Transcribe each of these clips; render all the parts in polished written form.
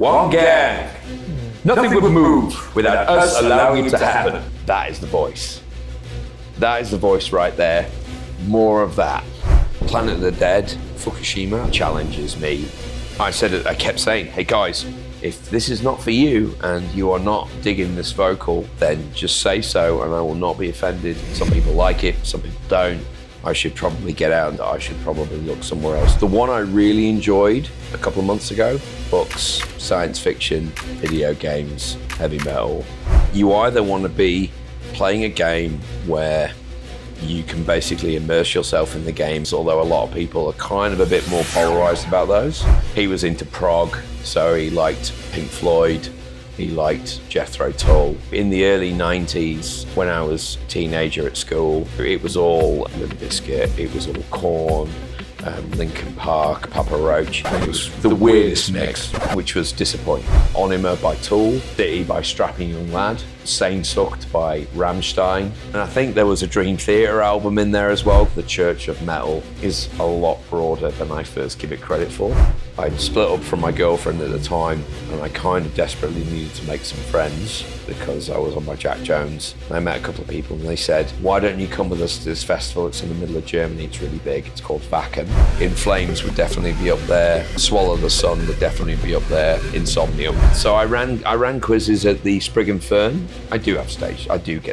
One gang. Nothing would move without us allowing it to happen. That is the voice. That is the voice right there. More of that. Planet of the Dead, Fukushima challenges me. I kept saying, hey guys, if this is not for you and you are not digging this vocal, then just say so and I will not be offended. Some people like it, some people don't. I should probably get out and I should probably look somewhere else. The one I really enjoyed a couple of months ago, books, science fiction, video games, heavy metal. You either want to be playing a game where you can basically immerse yourself in the games, although a lot of people are kind of a bit more polarized about those. He was into prog, so he liked Pink Floyd, he liked Jethro Tull. In the early 90s, when I was a teenager at school, it was all Limp Bizkit, it was all Korn, Linkin Park, Papa Roach. It was the weirdest mix, which was disappointing. Onima by Tool, City by Strapping Young Lad, Sane Sucked by Rammstein. And I think there was a Dream Theater album in there as well. The Church of Metal is a lot broader than I first give it credit for. I'd split up from my girlfriend at the time and I kind of desperately needed to make some friends because I was on my Jack Jones. I met a couple of people and they said, why don't you come with us to this festival? It's in the middle of Germany, it's really big. It's called Wacken. In Flames would definitely be up there. Swallow the Sun would definitely be up there. Insomnium. So I ran quizzes at the Sprig and Fern. I do get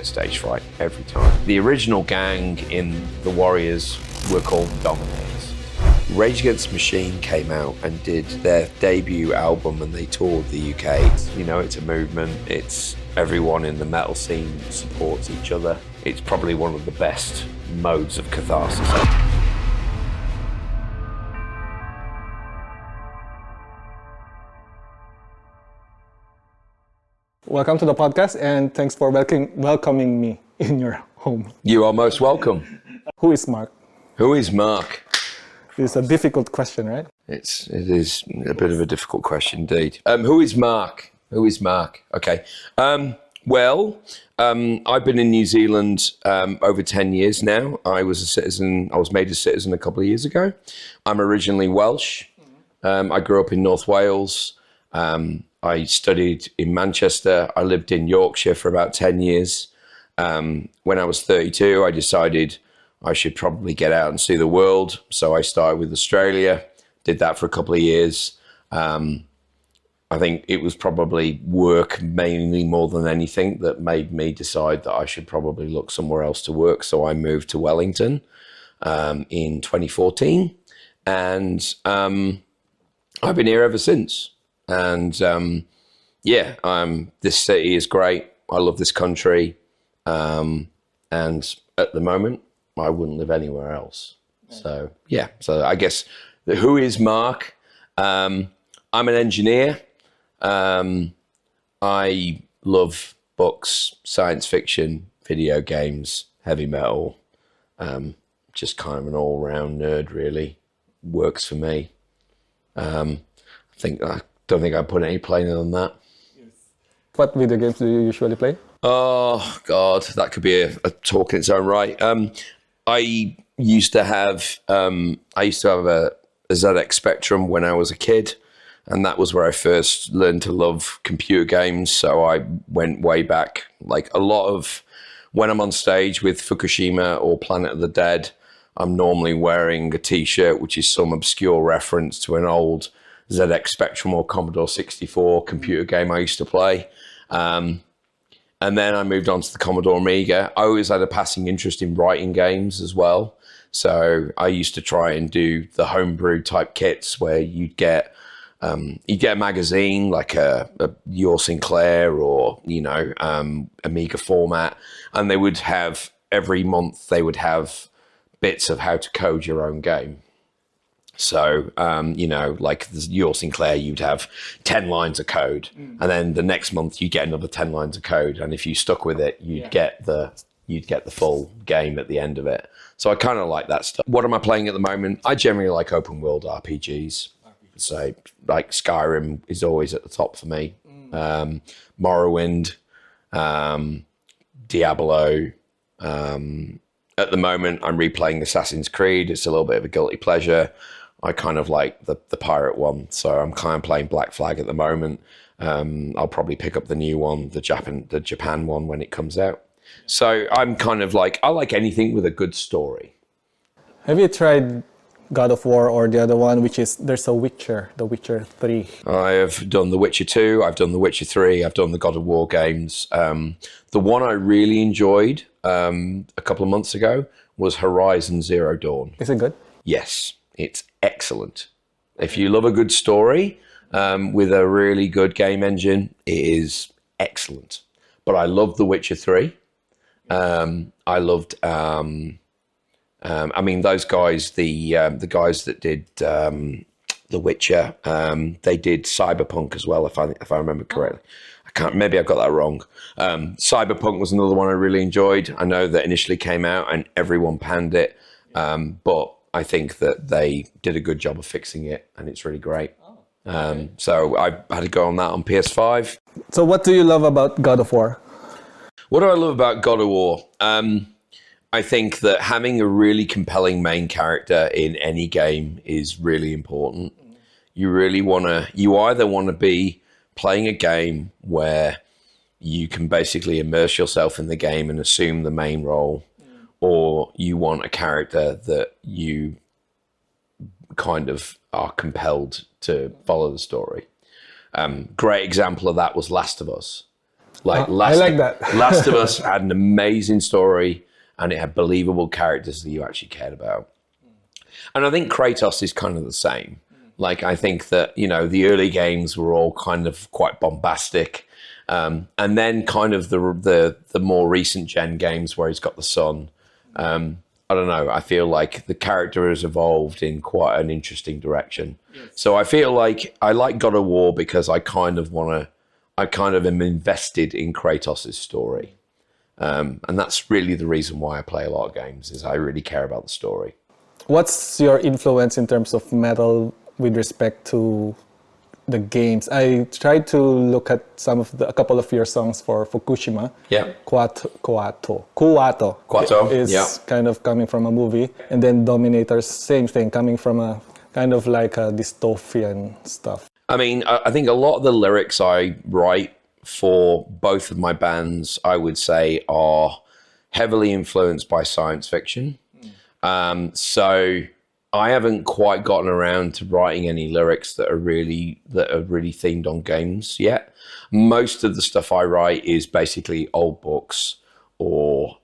stage fright every time. The original gang in The Warriors were called Dominators. Rage Against the Machine came out and did their debut album and they toured the UK. You know, it's a movement. It's everyone in the metal scene supports each other. It's probably one of the best modes of catharsis. Welcome to the podcast and thanks for welcoming me in your home. You are most welcome. Who is Mark? Who is Mark? It's a difficult question, right? It is a bit of a difficult question indeed. Who is Mark? Who is Mark? Okay. I've been in New Zealand over 10 years now. I was a citizen. I was made a citizen a couple of years ago. I'm originally Welsh. I grew up in North Wales. I studied in Manchester. I lived in Yorkshire for about 10 years. When I was 32, I decided I should probably get out and see the world. So I started with Australia, did that for a couple of years. I think it was probably work mainly more than anything that made me decide that I should probably look somewhere else to work. So I moved to Wellington in 2014 and I've been here ever since. And this city is great. I love this country. And at the moment, I wouldn't live anywhere else. So, yeah. So I guess who is Mark? I'm an engineer. I love books, science fiction, video games, heavy metal. Just kind of an all-round nerd, really. Works for me. I don't think I'd put any plainer than that. Yes. What video games do you usually play? Oh God, that could be a talk in its own right. I used to have a ZX Spectrum when I was a kid, and that was where I first learned to love computer games. So I went way back. Like a lot of when I'm on stage with Fukushima or Planet of the Dead, I'm normally wearing a T-shirt which is some obscure reference to an old ZX Spectrum or Commodore 64 computer game I used to play. And then I moved on to the Commodore Amiga. I always had a passing interest in writing games as well. So I used to try and do the homebrew type kits where you'd get a magazine like a Your Sinclair or, Amiga format. And they would have, every month they would have bits of how to code your own game. So, like Your Sinclair, you'd have 10 lines of code. And then the next month you get another 10 lines of code. And if you stuck with it, you'd get the full game at the end of it. So I kind of like that stuff. What am I playing at the moment? I generally like open world RPGs. So like Skyrim is always at the top for me. Morrowind, Diablo. At the moment, I'm replaying Assassin's Creed. It's a little bit of a guilty pleasure. I kind of like the pirate one. So I'm kind of playing Black Flag at the moment. I'll probably pick up the new one, the Japan one when it comes out. So I'm kind of like, I like anything with a good story. Have you tried God of War or the other one, which is there's a Witcher, The Witcher 3? I have done The Witcher 2, I've done The Witcher 3, I've done the God of War games. The one I really enjoyed a couple of months ago was Horizon Zero Dawn. Is it good? Yes, it's excellent. If you love a good story with a really good game engine, it is excellent. But I loved The Witcher 3. I loved, I mean, those guys, the guys that did The Witcher, they did Cyberpunk as well, if I remember correctly. Maybe I got that wrong. Cyberpunk was another one I really enjoyed. I know that initially came out and everyone panned it, but I think that they did a good job of fixing it, and it's really great. So I had to go on that on PS5. So what do you love about God of War? What do I love about God of War? I think that having a really compelling main character in any game is really important. You either want to be playing a game where you can basically immerse yourself in the game and assume the main role, or you want a character that you kind of are compelled to follow the story. Great example of that was Last of Us. I like that. Last of Us had an amazing story, and it had believable characters that you actually cared about. And I think Kratos is kind of the same. Like, I think that, you know, the early games were all kind of quite bombastic. And then kind of the more recent gen games where he's got the son, I don't know, I feel like the character has evolved in quite an interesting direction. Yes. So I feel like I like God of War because I kind of am invested in Kratos' story. And that's really the reason why I play a lot of games, is I really care about the story. What's your influence in terms of metal with respect to the games? I tried to look at a couple of your songs for Fukushima. Yeah. Kuato is kind of coming from a movie. And then Dominators, same thing, coming from a kind of like a dystopian stuff. I mean, I think a lot of the lyrics I write for both of my bands, I would say, are heavily influenced by science fiction. So I haven't quite gotten around to writing any lyrics that are really themed on games yet. Most of the stuff I write is basically old books or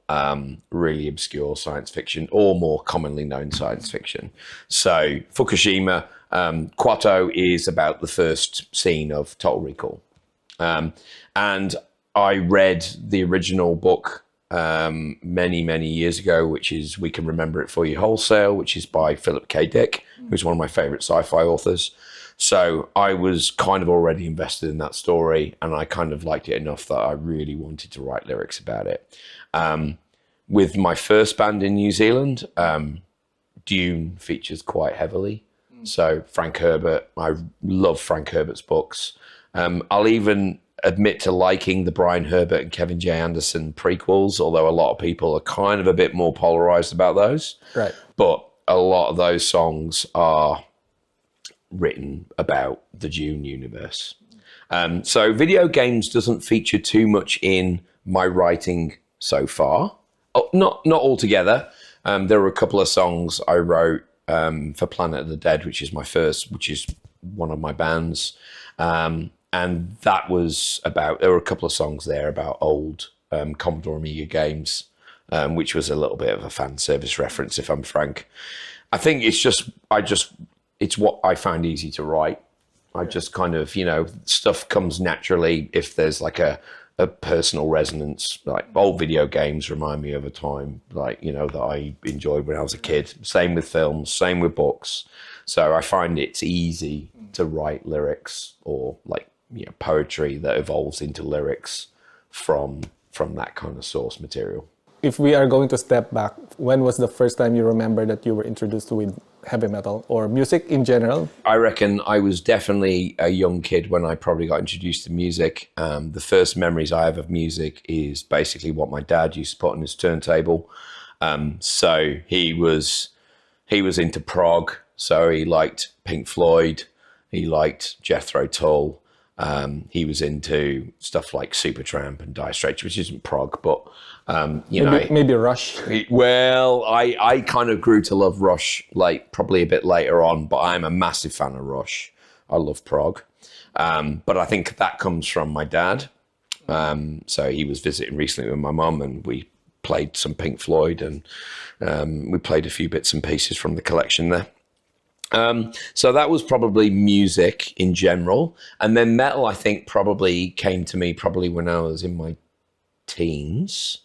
really obscure science fiction, or more commonly known science fiction. So Fukushima, Kwato is about the first scene of Total Recall. And I read the original book many years ago, which is We Can Remember It For You Wholesale, which is by Philip K. Dick, who's one of my favorite sci-fi authors. So I was kind of already invested in that story, and I kind of liked it enough that I really wanted to write lyrics about it. With my first band in New Zealand, Dune features quite heavily. So Frank Herbert, I love Frank Herbert's books. I'll even admit to liking the Brian Herbert and Kevin J. Anderson prequels, although a lot of people are kind of a bit more polarized about those. Right. But a lot of those songs are written about the Dune universe. So video games doesn't feature too much in my writing so far. Oh, not altogether. There were a couple of songs I wrote for Planet of the Dead, which is one of my bands. And that was there were a couple of songs there about old Commodore Amiga games, which was a little bit of a fan service reference, if I'm frank. I think it's what I find easy to write. I just kind of, stuff comes naturally if there's like a personal resonance. Like old video games remind me of a time that I enjoyed when I was a kid. Same with films, same with books. So I find it's easy to write lyrics or poetry that evolves into lyrics from that kind of source material. If we are going to step back, when was the first time you remember that you were introduced with heavy metal or music in general? I reckon I was definitely a young kid when I probably got introduced to music. The first memories I have of music is basically what my dad used to put on his turntable. So he was into prog, So he liked Pink Floyd, he liked Jethro Tull. He was into stuff like Supertramp and Dire Straits, which isn't prog, but maybe Rush. Well, I kind of grew to love Rush like probably a bit later on, but I'm a massive fan of Rush. I love prog, but I think that comes from my dad. So he was visiting recently with my mum, and we played some Pink Floyd, and we played a few bits and pieces from the collection there. So that was probably music in general. And then metal, I think, probably came to me probably when I was in my teens.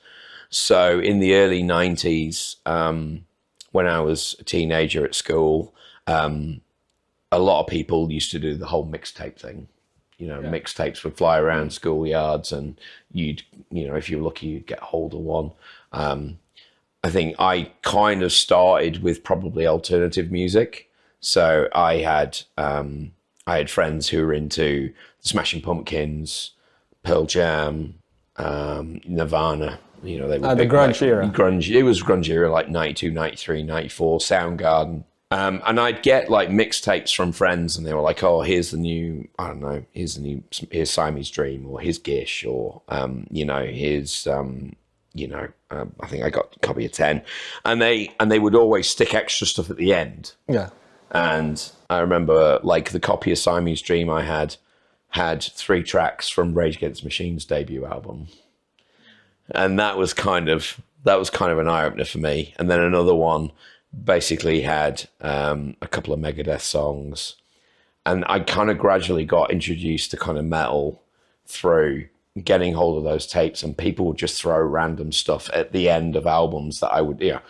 So in the early 90s, when I was a teenager at school, a lot of people used to do the whole mixtape thing. Mixtapes would fly around schoolyards, and if you're lucky, you'd get hold of one. I think I kind of started with probably alternative music. So I had friends who were into the Smashing Pumpkins, Pearl Jam, Nirvana. They were the grunge era. Grunge. It was grunge era, like 92, 93, 94, Soundgarden. And I'd get like mixtapes from friends, and they were like, "Oh, here's the new, I don't know, here's Siamese Dream, or here's Gish, or here's I think I got a copy of 10," and they would always stick extra stuff at the end. Yeah. And I remember, like, the copy of Siamese Dream I had 3 tracks from Rage Against the Machine's debut album, and that was kind of an eye opener for me. And then another one basically had a couple of Megadeth songs, and I kind of gradually got introduced to kind of metal through getting hold of those tapes, and people would just throw random stuff at the end of albums that I would, and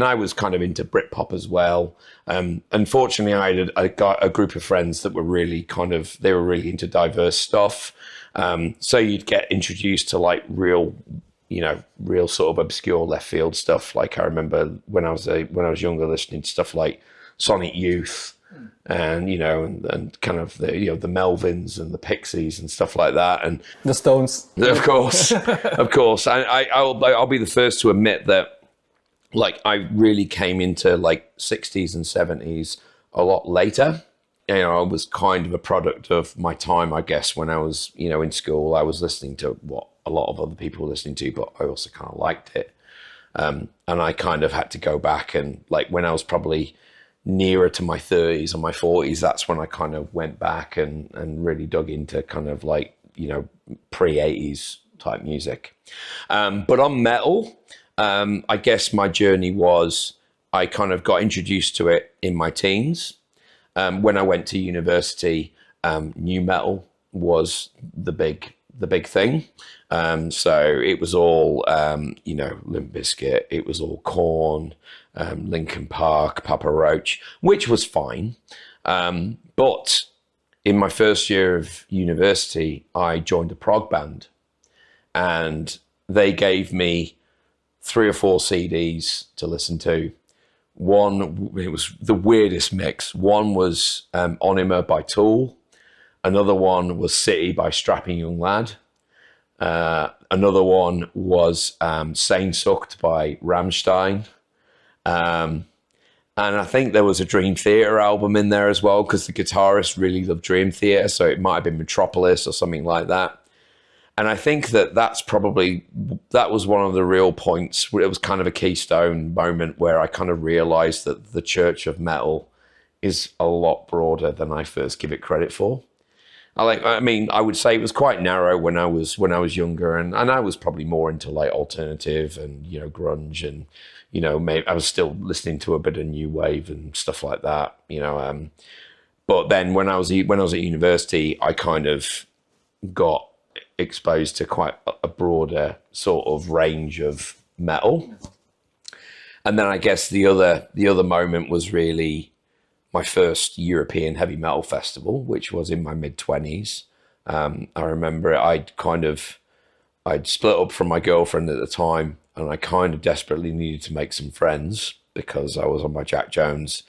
I was kind of into Britpop as well. Unfortunately, I got a group of friends that were really they were really into diverse stuff. So you'd get introduced to like real sort of obscure left field stuff. Like I remember when I was younger, listening to stuff like Sonic Youth, and and kind of the the Melvins and the Pixies and stuff like that, and the Stones, of course. I'll be the first to admit that, like, I really came into like 60s and 70s a lot later. I was kind of a product of my time, I guess. When I was in school, I was listening to what a lot of other people were listening to, but I also kind of liked it, and I kind of had to go back, and like when I was probably nearer to my 30s or my 40s, that's when I kind of went back and really dug into kind of like, pre-80s type music. But on metal, I guess my journey was, I kind of got introduced to it in my teens. When I went to university, new metal was the big thing. So it was all, Limp Bizkit, it was all Korn, Linkin Park, Papa Roach, which was fine. But in my first year of university, I joined a prog band, and they gave me 3 or 4 CDs to listen to. One, it was the weirdest mix. One was Onima by Tool. Another one was City by Strapping Young Lad. Another one was Sehnsucht by Rammstein. And I think there was a Dream Theater album in there as well, because the guitarist really loved Dream Theater, so it might have been Metropolis or something like that. And I think that was one of the real points. It was kind of a keystone moment where I kind of realized that the church of metal is a lot broader than I first give it credit for. I would say it was quite narrow when I was younger, and I was probably more into like alternative and grunge, and maybe I was still listening to a bit of new wave and stuff like that. But then when I was at university, I kind of got exposed to quite a broader sort of range of metal. And then I guess the other moment was really my first European heavy metal festival, which was in my mid-20s. I remember I'd split up from my girlfriend at the time, and I kind of desperately needed to make some friends because I was on my Jack Jones.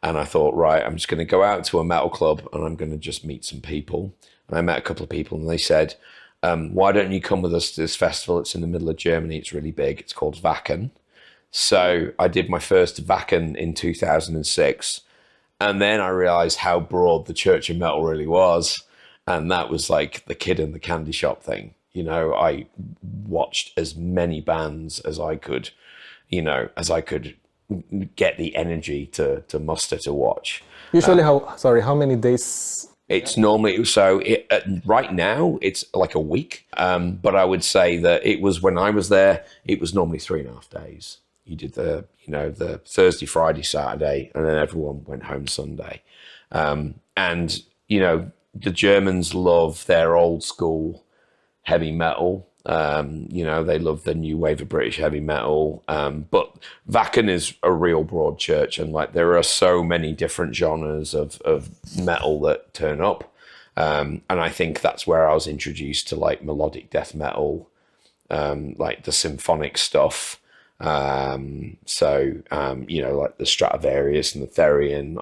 And I thought, right, I'm just going to go out to a metal club and I'm going to just meet some people. And I met a couple of people, and they said, why don't you come with us to this festival? It's in the middle of Germany. It's really big. It's called Wacken. So I did my first Wacken in 2006. And then I realized how broad the Church of Metal really was. And that was like the kid in the candy shop thing. You know, I watched as many bands as I could, you know, as I could get the energy to muster to watch. Usually how many days? It's normally, so right now it's like a week. But I would say that it was, when I was there, it was normally 3.5 days. You did the Thursday, Friday, Saturday, and then everyone went home Sunday. And, you know, the Germans love their old school heavy metal. You know, they love the new wave of British heavy metal. But Wacken is a real broad church, and like there are so many different genres of metal that turn up. And I think that's where I was introduced to like melodic death metal, like the symphonic stuff. You know, like the Stradivarius and the Therian,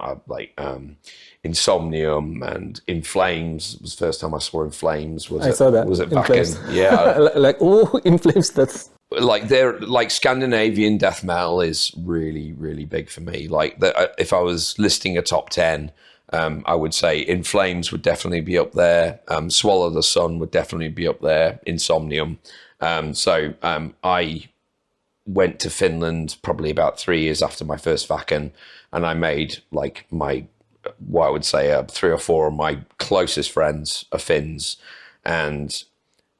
Insomnium and In Flames was the first time I saw In Flames. Saw that. Was it In back Flames. Yeah. Like, oh, In Flames, that's... Like they're like Scandinavian death metal is really, really big for me. Like if I was listing a top 10, I would say In Flames would definitely be up there. Swallow the Sun would definitely be up there. Insomnium. I went to Finland probably about 3 years after my first Wacken, and I made like what I would say 3 or 4 of my closest friends are Finns, and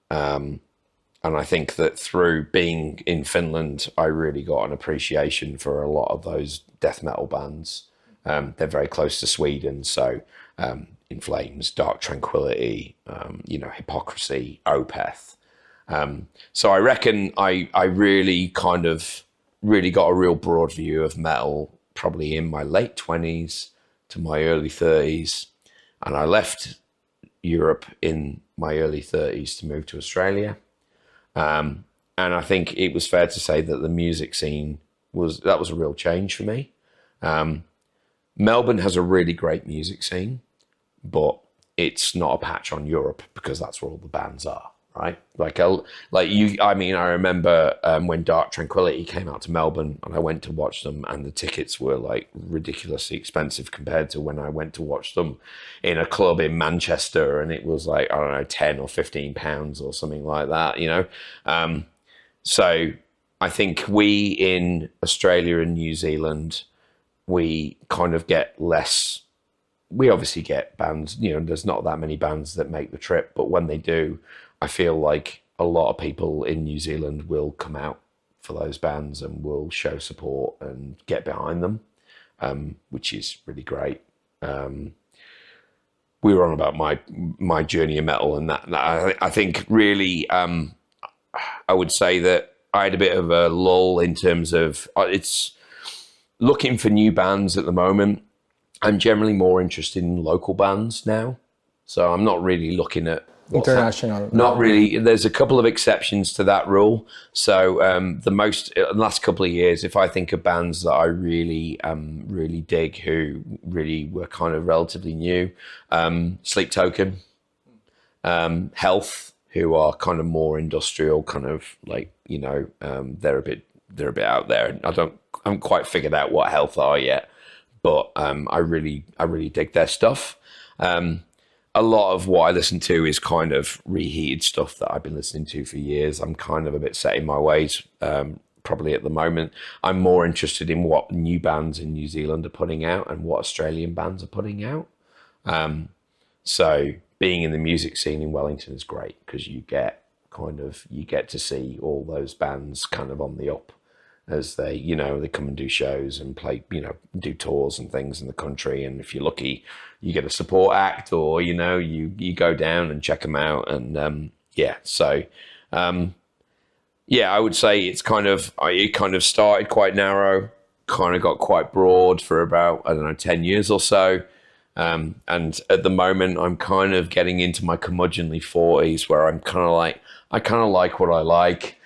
I think that through being in Finland, I really got an appreciation for a lot of those death metal bands. They're very close to Sweden, so In Flames, Dark Tranquillity, you know, Hypocrisy, Opeth. So I reckon I really got a real broad view of metal probably in my late 20s to my early 30s. And I left Europe in my early 30s to move to Australia. And I think it was fair to say that the music scene was a real change for me. Melbourne has a really great music scene, but it's not a patch on Europe because that's where all the bands are. Right, I remember when Dark Tranquillity came out to Melbourne, and I went to watch them, and the tickets were like ridiculously expensive compared to when I went to watch them in a club in Manchester, and it was like, I don't know, £10 or £15 or something like that, you know. So I think we in Australia and New Zealand, we kind of get less. We obviously get bands, you know. There's not that many bands that make the trip, but when they do, I feel like a lot of people in New Zealand will come out for those bands and will show support and get behind them, which is really great. We were on about my journey in metal, and that I think really, I would say that I had a bit of a lull in terms of it's looking for new bands at the moment. I'm generally more interested in local bands now, so I'm not really looking at international. Not really. There's a couple of exceptions to that rule. So the last couple of years, if I think of bands that I really dig, who really were kind of relatively new, Sleep Token, Health, who are kind of more industrial, kind of like, you know, they're a bit out there. I haven't quite figured out what Health are yet, but I really dig their stuff. A lot of what I listen to is kind of reheated stuff that I've been listening to for years. I'm kind of a bit set in my ways, probably at the moment. I'm more interested in what new bands in New Zealand are putting out and what Australian bands are putting out. So being in the music scene in Wellington is great because you get to see all those bands kind of on the up as they, you know, they come and do shows and play, you know, do tours and things in the country. And if you're lucky, you get a support act, or, you know, you go down and check them out. And I would say it kind of started quite narrow, kind of got quite broad for about, 10 years or so. And at the moment, I'm kind of getting into my curmudgeonly 40s where I'm kind of like, I kind of like what I like.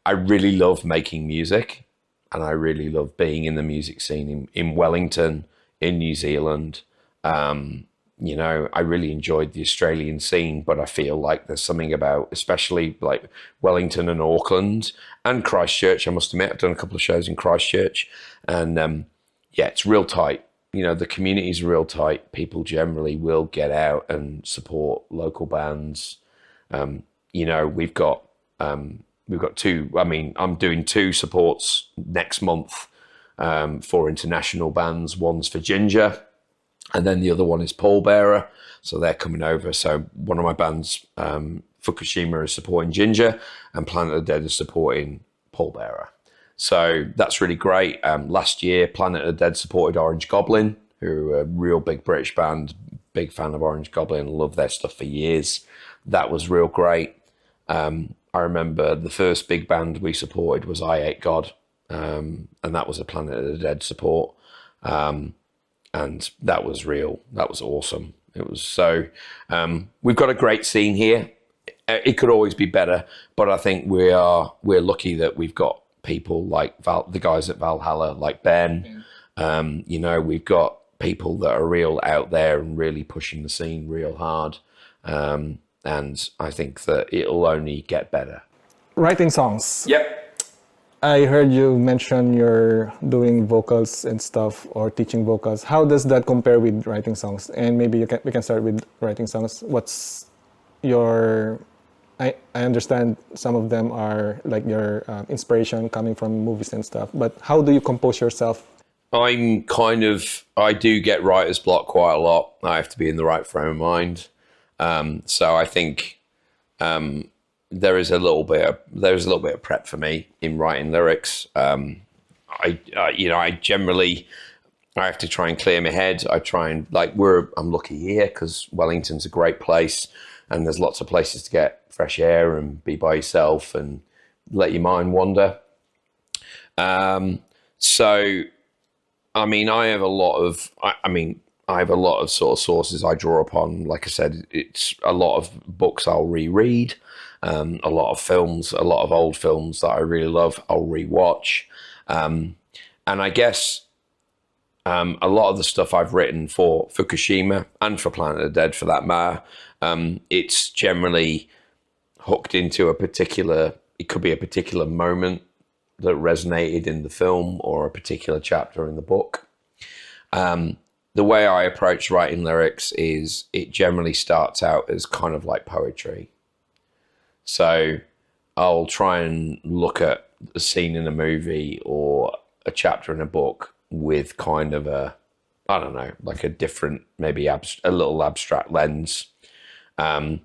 I really love making music, and I really love being in the music scene in Wellington, in New Zealand. you know, I really enjoyed the Australian scene, but I feel like there's something about, especially like Wellington and Auckland and Christchurch, I must admit, I've done a couple of shows in Christchurch, and yeah, it's real tight. You know, the community's real tight. People generally will get out and support local bands. You know, we've got two, I mean, I'm doing 2 supports next month for international bands. One's for Ginger, and then the other one is Pallbearer. So they're coming over. So one of my bands, FVKVSHIMA, is supporting Ginger, and Planet of the Dead is supporting Pallbearer. So that's really great. Last year, Planet of the Dead supported Orange Goblin, who are a real big British band. Big fan of Orange Goblin, love their stuff for years. That was real great. I remember the first big band we supported was I Hate God, and that was a Planet of the Dead support. And that was real. That was awesome. It was so. We've got a great scene here. It could always be better, but I think we're lucky that we've got people like the guys at Valhalla, like Ben. You know, we've got people that are real out there and really pushing the scene real hard. And I think that it'll only get better. Writing songs. Yep. I heard you mention you're doing vocals and stuff, or teaching vocals. How does that compare with writing songs? And maybe we can start with writing songs. What's your... I understand some of them are like your inspiration coming from movies and stuff, but how do you compose yourself? I do get writer's block quite a lot. I have to be in the right frame of mind. So I think there is a little bit of prep for me in writing lyrics. I generally have to try and clear my head. I try and I'm lucky here because Wellington's a great place, and there's lots of places to get fresh air and be by yourself and let your mind wander. So, I mean, I have a lot of sort of sources I draw upon. Like I said, it's a lot of books I'll reread, a lot of films, a lot of old films that I really love, I'll rewatch. And I guess a lot of the stuff I've written for FVKVSHIMA and for Planet of the Dead, for that matter, it's generally hooked into it could be a particular moment that resonated in the film or a particular chapter in the book. The way I approach writing lyrics is it generally starts out as kind of like poetry. So I'll try and look at a scene in a movie or a chapter in a book with kind of like a different, maybe a little abstract lens. And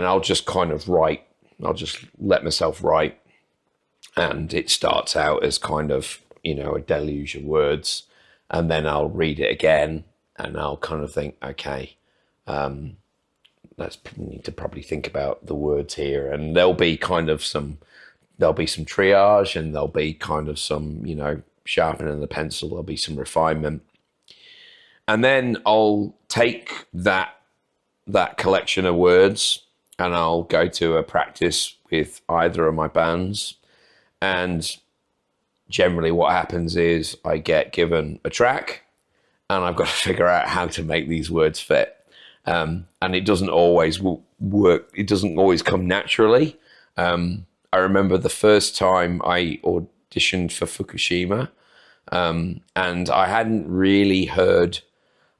I'll just kind of write, I'll just let myself write. And it starts out as kind of, a deluge of words. And then I'll read it again and I'll kind of think, okay, need to probably think about the words here. And there'll be some triage, and there'll be kind of some, sharpening of the pencil. There'll be some refinement. And then I'll take that collection of words and I'll go to a practice with either of my bands. And generally what happens is I get given a track and I've got to figure out how to make these words fit. And it doesn't always work. It doesn't always come naturally. I remember the first time I auditioned for FVKVSHIMA, and I hadn't really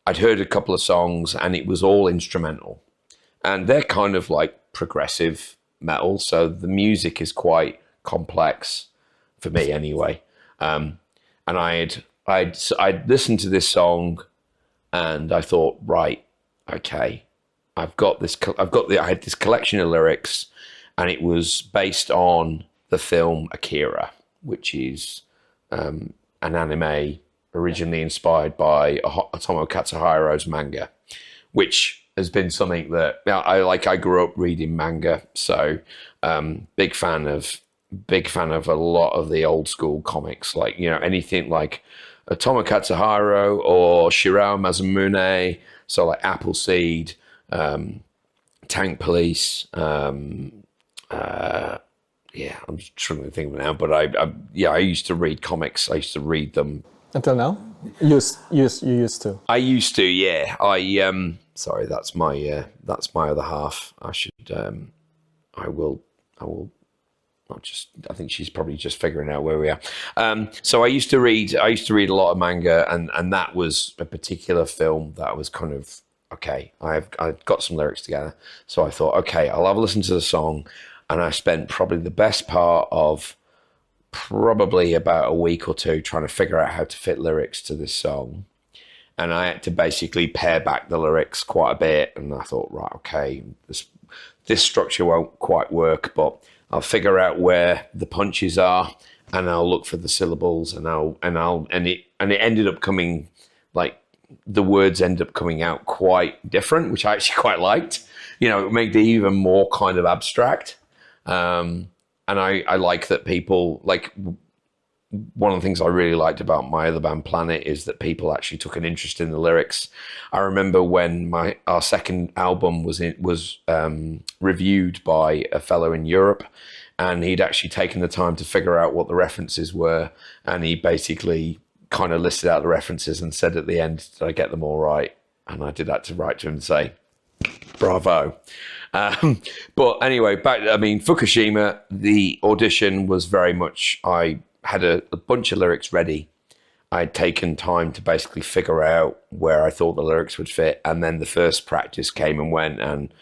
I'd heard a couple of songs and it was all instrumental. And they're kind of like progressive metal, so the music is quite complex for me anyway. And I'd listened to this song and I thought, right, okay, I had this collection of lyrics, and it was based on the film Akira, which is an anime originally inspired by Otomo Katsuhiro's manga, which has been something that I grew up reading manga, so big fan of a lot of the old school comics, like anything like Otomo Katsuhiro or Shirao Mazumune, so like Appleseed, Tank Police. I'm just trying to think of it now, but I used to read comics. I used to read them until now. You used to. I used to, yeah. Sorry, that's my other half. I will. I think she's probably just figuring out where we are. So I used to read a lot of manga, and that was a particular film that was kind of, okay, I've got some lyrics together. So I thought, okay, I'll have a listen to the song. And I spent probably the best part of probably about a week or two trying to figure out how to fit lyrics to this song. And I had to basically pare back the lyrics quite a bit. And I thought, right, okay, this structure won't quite work, but I'll figure out where the punches are, and I'll look for the syllables, and it ended up coming, like, the words end up coming out quite different, which I actually quite liked. You know, it made it even more kind of abstract. And I like that people, like, one of the things I really liked about my other band Planet is that people actually took an interest in the lyrics. I remember when our second album was reviewed by a fellow in Europe, and he'd actually taken the time to figure out what the references were, and he basically kind of listed out the references and said at the end, did I get them all right? And I did that to write to him and say, bravo. But anyway, Fukushima, the audition was very much, I had a bunch of lyrics ready. I'd taken time to basically figure out where I thought the lyrics would fit. And then the first practice came and went, and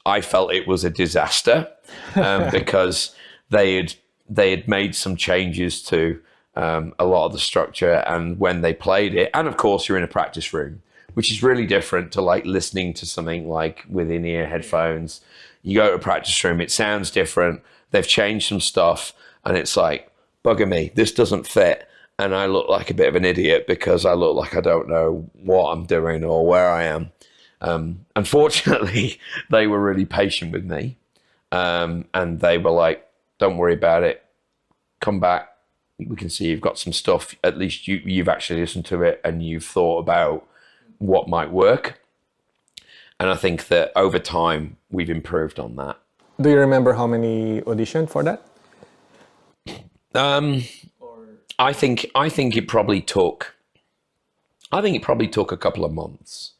I felt it was a disaster because they had made some changes to a lot of the structure. And when they played it, and of course you're in a practice room, which is really different to like listening to something like with in-ear headphones. You go to a practice room, it sounds different. They've changed some stuff, and it's like, bugger me, this doesn't fit. And I look like a bit of an idiot because I look like I don't know what I'm doing or where I am. Unfortunately, they were really patient with me. And they were like, don't worry about it. Come back. We can see you've got some stuff. At least you've actually listened to it and you've thought about what might work. And I think that over time, we've improved on that. Do you remember how many auditioned for that? I think it probably took a couple of months.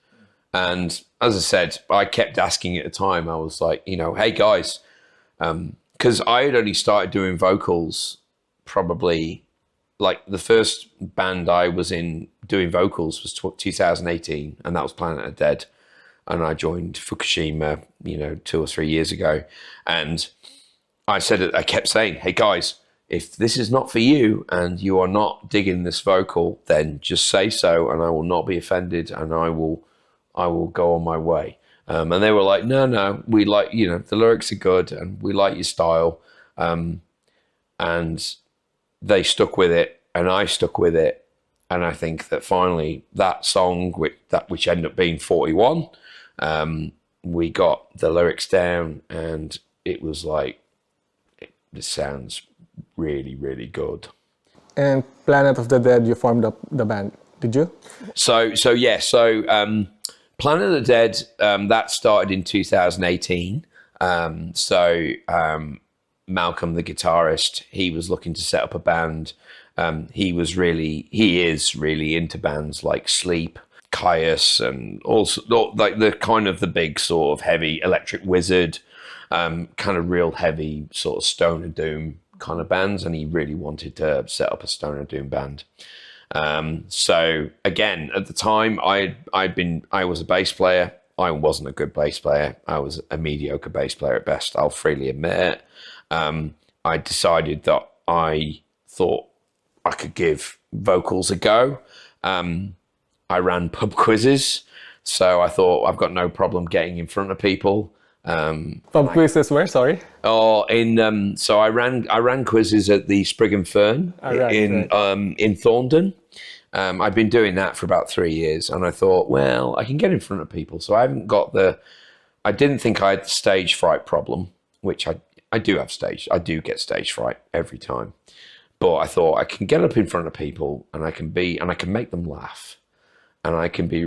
And as I said, I kept asking at the time. I was like, hey guys, because I had only started doing vocals probably, like, the first band I was in doing vocals was 2018, and that was Planet of the Dead. And I joined Fukushima, 2 or 3 years ago. And I kept saying, hey guys, if this is not for you and you are not digging this vocal, then just say so, and I will not be offended, and I will go on my way. And they were like, no, we like, the lyrics are good and we like your style. And they stuck with it, and I stuck with it. And I think that finally that song, which ended up being 41, we got the lyrics down, and it was like, this sounds really, really good. And Planet of the Dead, you formed up the band, did you? So Planet of the Dead, that started in 2018. Malcolm, the guitarist, he was looking to set up a band. He is really into bands like Sleep, Caius, and also like the kind of the big sort of heavy Electric Wizard, kind of real heavy sort of stoner doom kind of bands, and he really wanted to set up a stoner doom band. So again, at the time, I was a bass player. I wasn't a good bass player. I was a mediocre bass player at best. I'll freely admit it. I decided that I thought I could give vocals a go. I ran pub quizzes, so I thought I've got no problem getting in front of people. Pub quizzes where? Sorry. So I ran quizzes at the Sprig and Fern in Thorndon. I've been doing that for about 3 years, and I thought, well, I can get in front of people. So I didn't think I had the stage fright problem, which I do have I do get stage fright every time. But I thought I can get up in front of people, and I can make them laugh, and I can be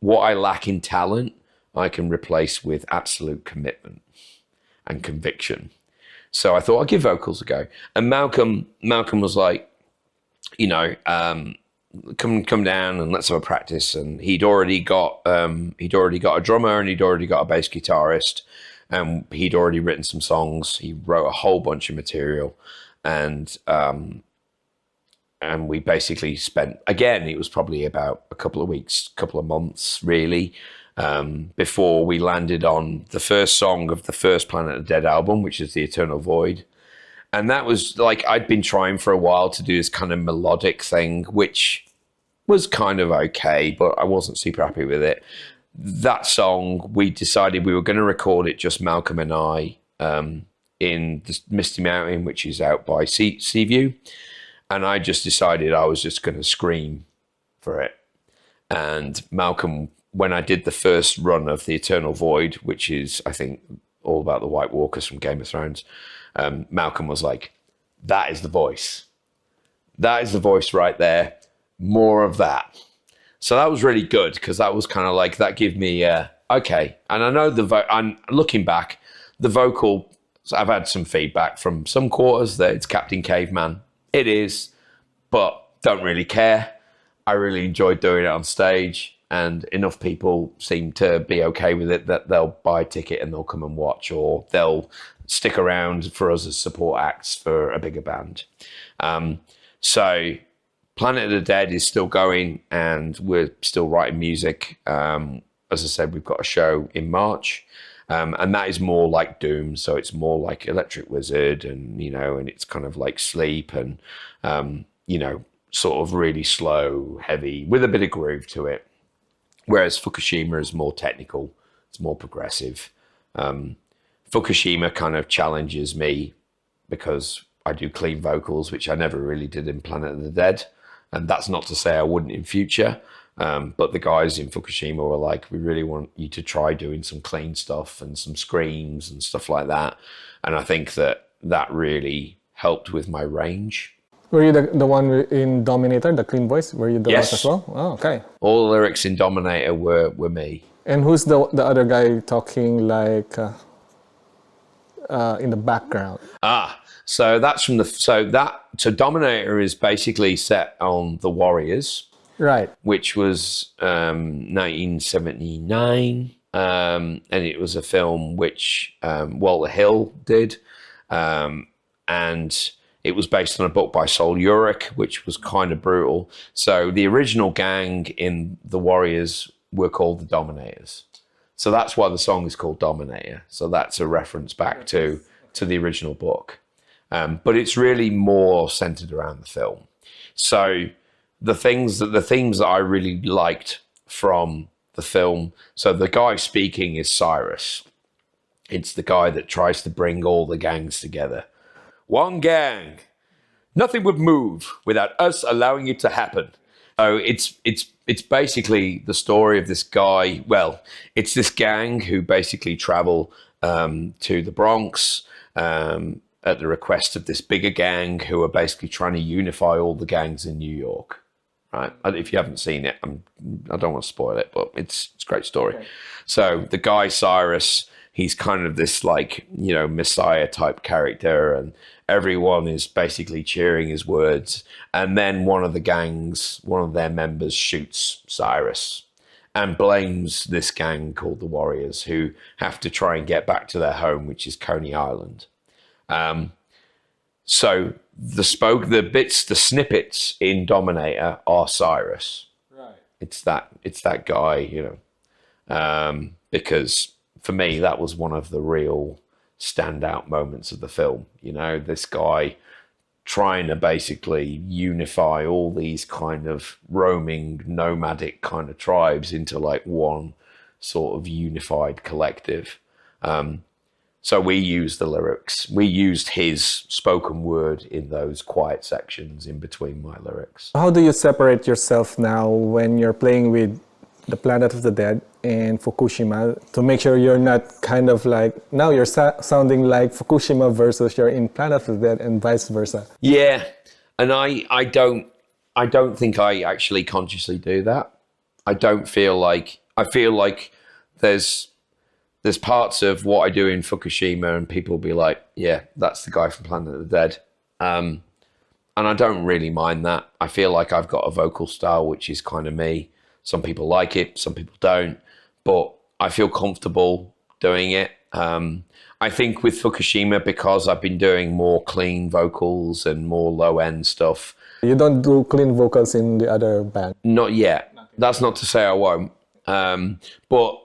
what I lack in talent, I can replace with absolute commitment and conviction. So I thought I'd give vocals a go. And Malcolm was like, come down and let's have a practice. And he'd already got a drummer and he'd already got a bass guitarist, and he'd already written some songs. He wrote a whole bunch of material, and we basically spent, again, it was probably about a couple of weeks, couple of months really, before we landed on the first song of the first Planet of the Dead album, which is The Eternal Void. And that was like, I'd been trying for a while to do this kind of melodic thing, which was kind of okay, but I wasn't super happy with it. That song, we decided we were going to record it, just Malcolm and I, in the Misty Mountain, which is out by Seaview. And I just decided I was just going to scream for it. And Malcolm, when I did the first run of The Eternal Void, which is, I think, all about the White Walkers from Game of Thrones, Malcolm was like, that is the voice. That is the voice right there. More of that. So that was really good, because that was kind of like, that gave me, okay. And I know I'm looking back, the vocal, so I've had some feedback from some quarters that it's Captain Caveman. It is, but don't really care. I really enjoyed doing it on stage, and enough people seem to be okay with it that they'll buy a ticket and they'll come and watch, or they'll stick around for us as support acts for a bigger band. So Planet of the Dead is still going, and we're still writing music. As I said, we've got a show in March, and that is more like Doom. So it's more like Electric Wizard, and, and it's kind of like Sleep, and, sort of really slow, heavy, with a bit of groove to it. Whereas Fukushima is more technical, it's more progressive. Fukushima kind of challenges me because I do clean vocals, which I never really did in Planet of the Dead. And that's not to say I wouldn't in future. But the guys in Fukushima were like, we really want you to try doing some clean stuff and some screams and stuff like that. And I think that really helped with my range. Were you the one in Dominator, the clean voice? Were you the one as well? Oh, okay. All the lyrics in Dominator were me. And who's the other guy talking like in the background? So that's from so Dominator is basically set on The Warriors, right? Which was 1979, and it was a film which Walter Hill did, and it was based on a book by Sol Ulrich, which was kind of brutal. So the original gang in The Warriors were called the Dominators. So that's why the song is called Dominator. So that's a reference back to the original book. But it's really more centered around the film. So the themes that I really liked from the film, so the guy speaking is Cyrus. It's the guy that tries to bring all the gangs together. One gang. Nothing would move without us allowing it to happen. So it's basically the story of this guy. Well, it's this gang who basically travel to the Bronx at the request of this bigger gang who are basically trying to unify all the gangs in New York. Right? If you haven't seen it, I don't want to spoil it, but it's a great story. Okay. So the guy Cyrus, he's kind of this Messiah type character, and everyone is basically cheering his words. And then one of their members shoots Cyrus and blames this gang called the Warriors, who have to try and get back to their home, which is Coney Island. So the snippets in Dominator are Cyrus. Right. It's that guy, because for me, that was one of the real standout moments of the film. This guy trying to basically unify all these kind of roaming nomadic kind of tribes into like one sort of unified collective. So we used the lyrics. We used his spoken word in those quiet sections in between my lyrics. How do you separate yourself now when you're playing with the Planet of the Dead and Fukushima to make sure you're not kind of like, now you're sounding like Fukushima versus you're in Planet of the Dead and vice versa? Yeah, and I don't think I actually consciously do that. I feel like there's parts of what I do in Fukushima and people will be like, yeah, that's the guy from Planet of the Dead. And I don't really mind that. I feel like I've got a vocal style which is kind of me. Some people like it, some people don't, but I feel comfortable doing it. I think with Fukushima, because I've been doing more clean vocals and more low-end stuff. You don't do clean vocals in the other band? Not yet. That's not to say I won't. But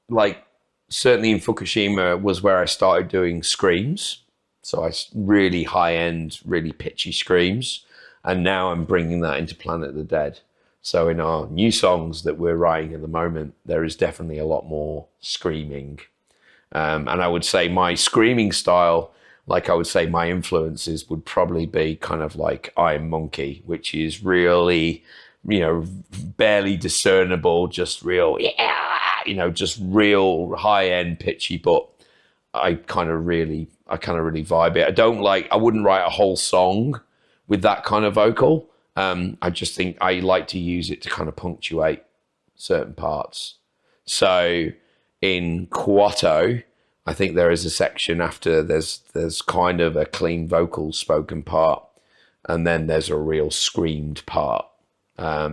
like certainly in Fukushima was where I started doing screams. So I really high-end, really pitchy screams. And now I'm bringing that into Planet of the Dead. So in our new songs that we're writing at the moment, there is definitely a lot more screaming. And I would say my screaming style, like I would say my influences would probably be kind of like Iron Monkey, which is really, barely discernible, just real, just real high-end pitchy, but I kind of really vibe it. I wouldn't write a whole song with that kind of vocal. I just think I like to use it to kind of punctuate certain parts. So in Kuato, I think there is a section after there's kind of a clean vocal spoken part, and then there's a real screamed part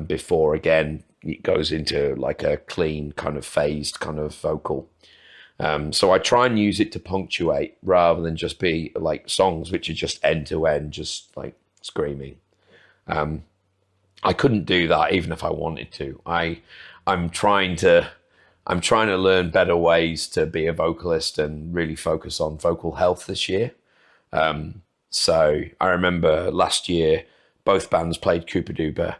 before again it goes into like a clean kind of phased kind of vocal. So I try and use it to punctuate rather than just be like songs which are just end to end, just like screaming. I couldn't do that even if I wanted to. I'm trying to learn better ways to be a vocalist and really focus on vocal health this year. So I remember last year both bands played Koopa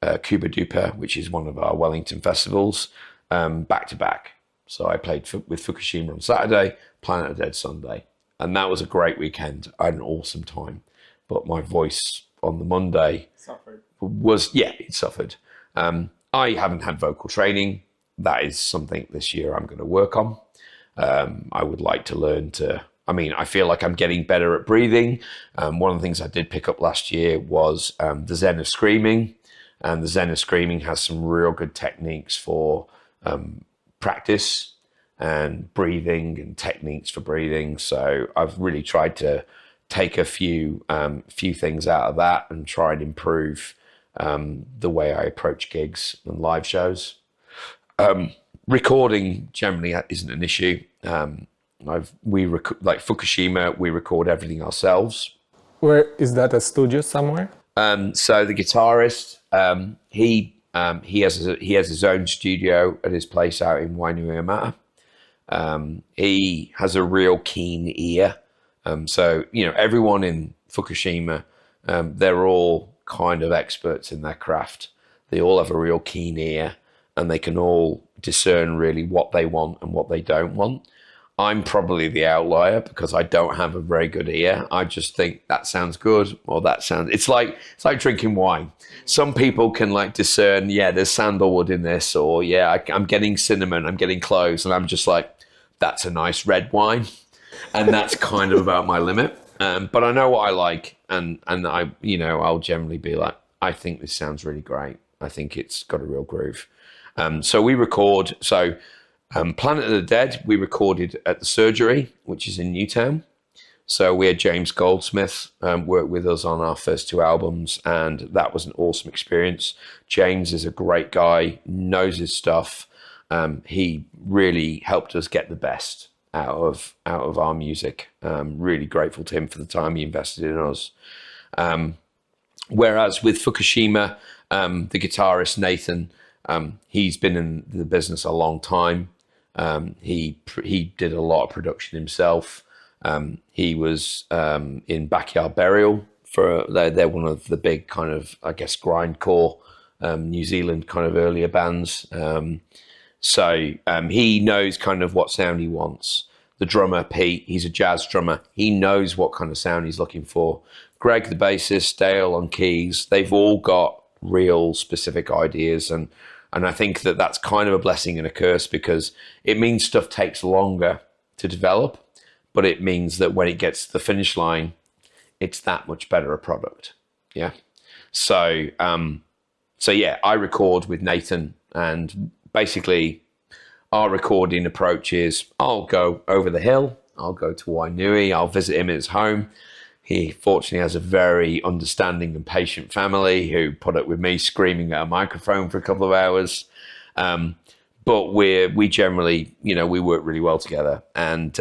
Duper, which is one of our Wellington festivals, back to back. So I played with Fukushima on Saturday, Planet of the Dead Sunday, and that was a great weekend. I had an awesome time, but my voice on the Monday it suffered. I haven't had vocal training. That is something this year I'm going to work on. I would like to learn I feel like I'm getting better at breathing. One of the things I did pick up last year was the Zen of Screaming. And the Zen of Screaming has some real good techniques for practice and breathing and techniques for breathing. So I've really tried to take a few things out of that and try and improve the way I approach gigs and live shows. Recording generally isn't an issue. Like Fukushima, we record everything ourselves. Where is that, a studio somewhere? So the guitarist, he has his own studio at his place out in Wainuiomata. He has a real keen ear. So everyone in Fukushima, they're all kind of experts in their craft. They all have a real keen ear, and they can all discern really what they want and what they don't want. I'm probably the outlier because I don't have a very good ear. I just think that sounds good, or it's like drinking wine. Some people can like discern, there's sandalwood in this, or I'm getting cinnamon, I'm getting cloves, and I'm just like, that's a nice red wine. And that's kind of about my limit. But I know what I like, and I'll generally be like, I think this sounds really great. I think it's got a real groove. So we record. So Planet of the Dead, we recorded at the Surgery, which is in Newtown. So we had James Goldsmith work with us on our first two albums, and that was an awesome experience. James is a great guy, knows his stuff. He really helped us get the best out of our music. Really grateful to him for the time he invested in us. Whereas with Fukushima, the guitarist Nathan, he's been in the business a long time. He did a lot of production himself. He was in Backyard Burial they're one of the big kind of, I guess, grindcore New Zealand kind of earlier bands. So he knows kind of what sound he wants. The drummer, Pete, he's a jazz drummer. He knows what kind of sound he's looking for. Greg, the bassist, Dale on keys, they've all got real specific ideas. And I think that that's kind of a blessing and a curse, because it means stuff takes longer to develop, but it means that when it gets to the finish line, it's that much better a product. Yeah. So yeah, I record with Nathan, and basically our recording approach is I'll go over the hill, I'll go to Wainui, I'll visit him at his home. He fortunately has a very understanding and patient family who put up with me screaming at a microphone for a couple of hours. But we generally, we work really well together, and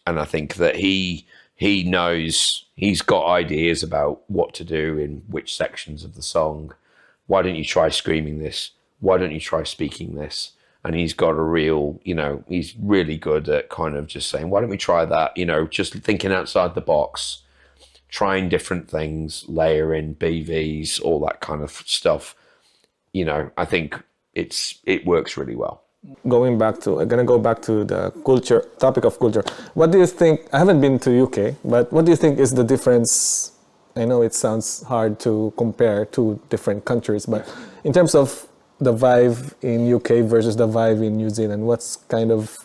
I think that he knows, he's got ideas about what to do in which sections of the song. Why don't you try screaming this? Why don't you try speaking this? And he's got a real, he's really good at kind of just saying, why don't we try that? Just thinking outside the box, trying different things, layering BVs, all that kind of stuff. I think it works really well. I'm gonna go back to the topic of culture. What do you think? I haven't been to UK, but what do you think is the difference? I know it sounds hard to compare two different countries, but in terms of the vibe in UK versus the vibe in New Zealand, what's kind of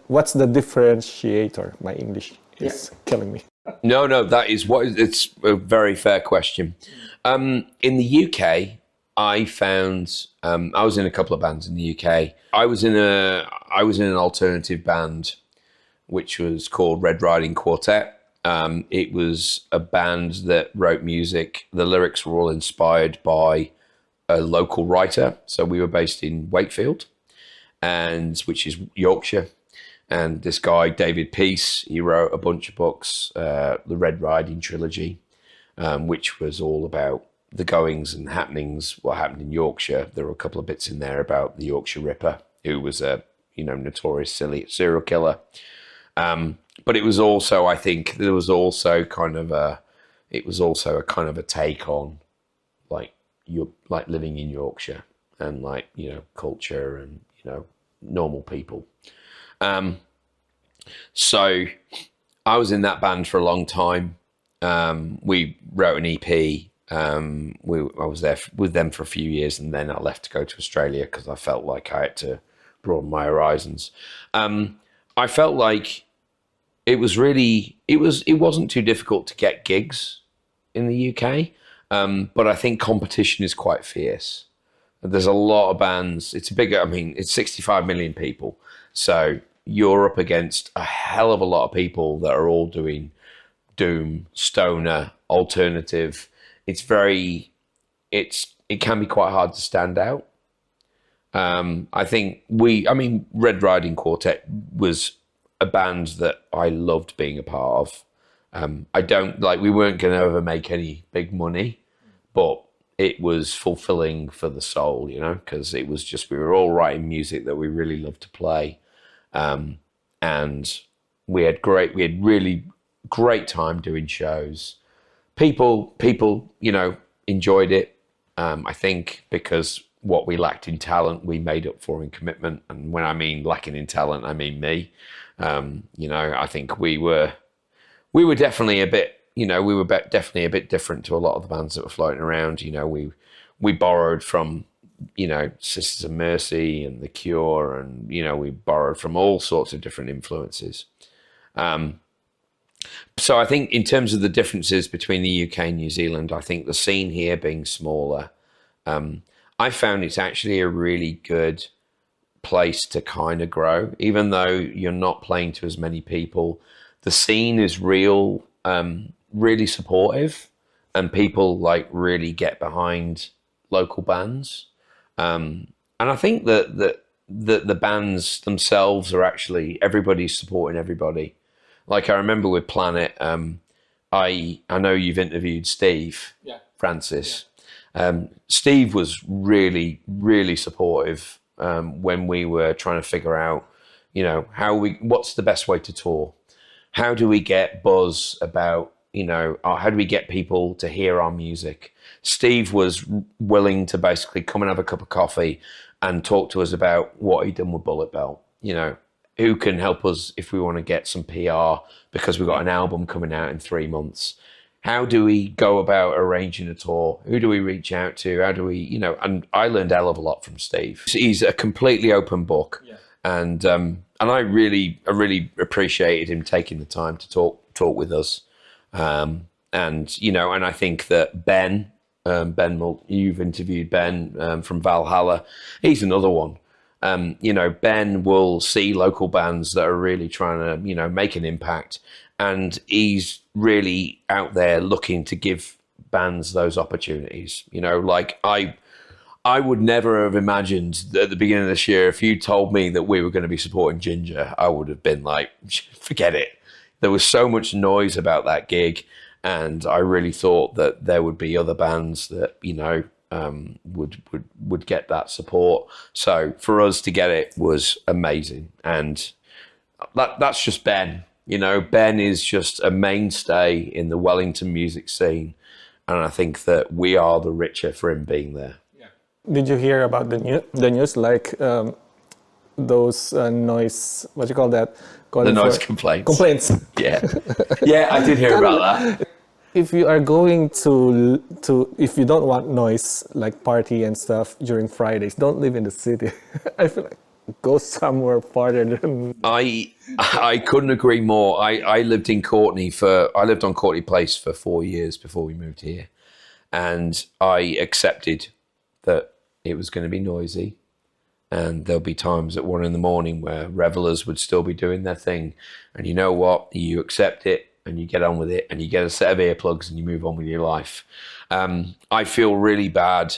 what's the differentiator? My English is killing me. No, it's a very fair question. In the UK, I found I was in a couple of bands in the UK. I was in an alternative band which was called Red Riding Quartet. It was a band that wrote music. The lyrics were all inspired by a local writer. So we were based in Wakefield, which is Yorkshire. And this guy, David Peace, he wrote a bunch of books, the Red Riding trilogy, which was all about the goings and happenings, what happened in Yorkshire. There were a couple of bits in there about the Yorkshire Ripper, who was a notorious serial killer. But it was also, I think, there was also a kind of a take on like living in Yorkshire and culture and normal people. So I was in that band for a long time. We wrote an EP. I was there with them for a few years, and then I left to go to Australia because I felt like I had to broaden my horizons. I felt like it wasn't too difficult to get gigs in the UK, but I think competition is quite fierce. There's a lot of bands. It's 65 million people, so you're up against a hell of a lot of people that are all doing doom, stoner, alternative. It can be quite hard to stand out. I think Red Riding Quartet was a band that I loved being a part of. We weren't going to ever make any big money, but it was fulfilling for the soul, because it was just, we were all writing music that we really loved to play. And we had really great time doing shows. People, enjoyed it. I think because what we lacked in talent, we made up for in commitment. And when I mean lacking in talent, I mean me. I think we were definitely a bit, definitely a bit different to a lot of the bands that were floating around. We borrowed from, Sisters of Mercy and The Cure, and, we borrowed from all sorts of different influences. So I think in terms of the differences between the UK and New Zealand, I think the scene here being smaller, I found it's actually a really good place to kind of grow. Even though you're not playing to as many people, the scene is really supportive, and people really get behind local bands. And I think that the bands themselves are actually, everybody's supporting everybody. Like I remember with Planet, I know you've interviewed Steve Francis. Steve was really, really supportive when we were trying to figure out, what's the best way to tour? How do we get buzz about, how do we get people to hear our music? Steve was willing to basically come and have a cup of coffee and talk to us about what he'd done with Bullet Belt, who can help us if we want to get some PR because we've got an album coming out in 3 months. How do we go about arranging a tour? Who do we reach out to? How do we, and I learned a hell of a lot from Steve. He's a completely open book. Yeah. And I really appreciated him taking the time to talk with us. And I think that Ben, you've interviewed Ben from Valhalla. He's another one. You know, Ben will see local bands that are really trying to, you know, make an impact, and he's really out there looking to give bands those opportunities. You know, like I would never have imagined at the beginning of this year, if you told me that we were going to be supporting Ginger, I would have been like, forget it. There was so much noise about that gig, and I really thought that there would be other bands that, you know, would get that support. So for us to get it was amazing, and that's just Ben. You know, Ben is just a mainstay in the Wellington music scene, and I think that we are the richer for him being there. Did you hear about the news, like those noise, what you call that? The noise complaints. Complaints. Yeah, yeah, I did hear about that. If you are going to if you don't want noise, like party and stuff during Fridays, don't live in the city. I feel like go somewhere farther than. I couldn't agree more. I lived on Courtney Place for 4 years before we moved here, and I accepted that it was going to be noisy, and there'll be times at 1 a.m. where revelers would still be doing their thing, and you know what? You accept it and you get on with it, and you get a set of earplugs and you move on with your life. I feel really bad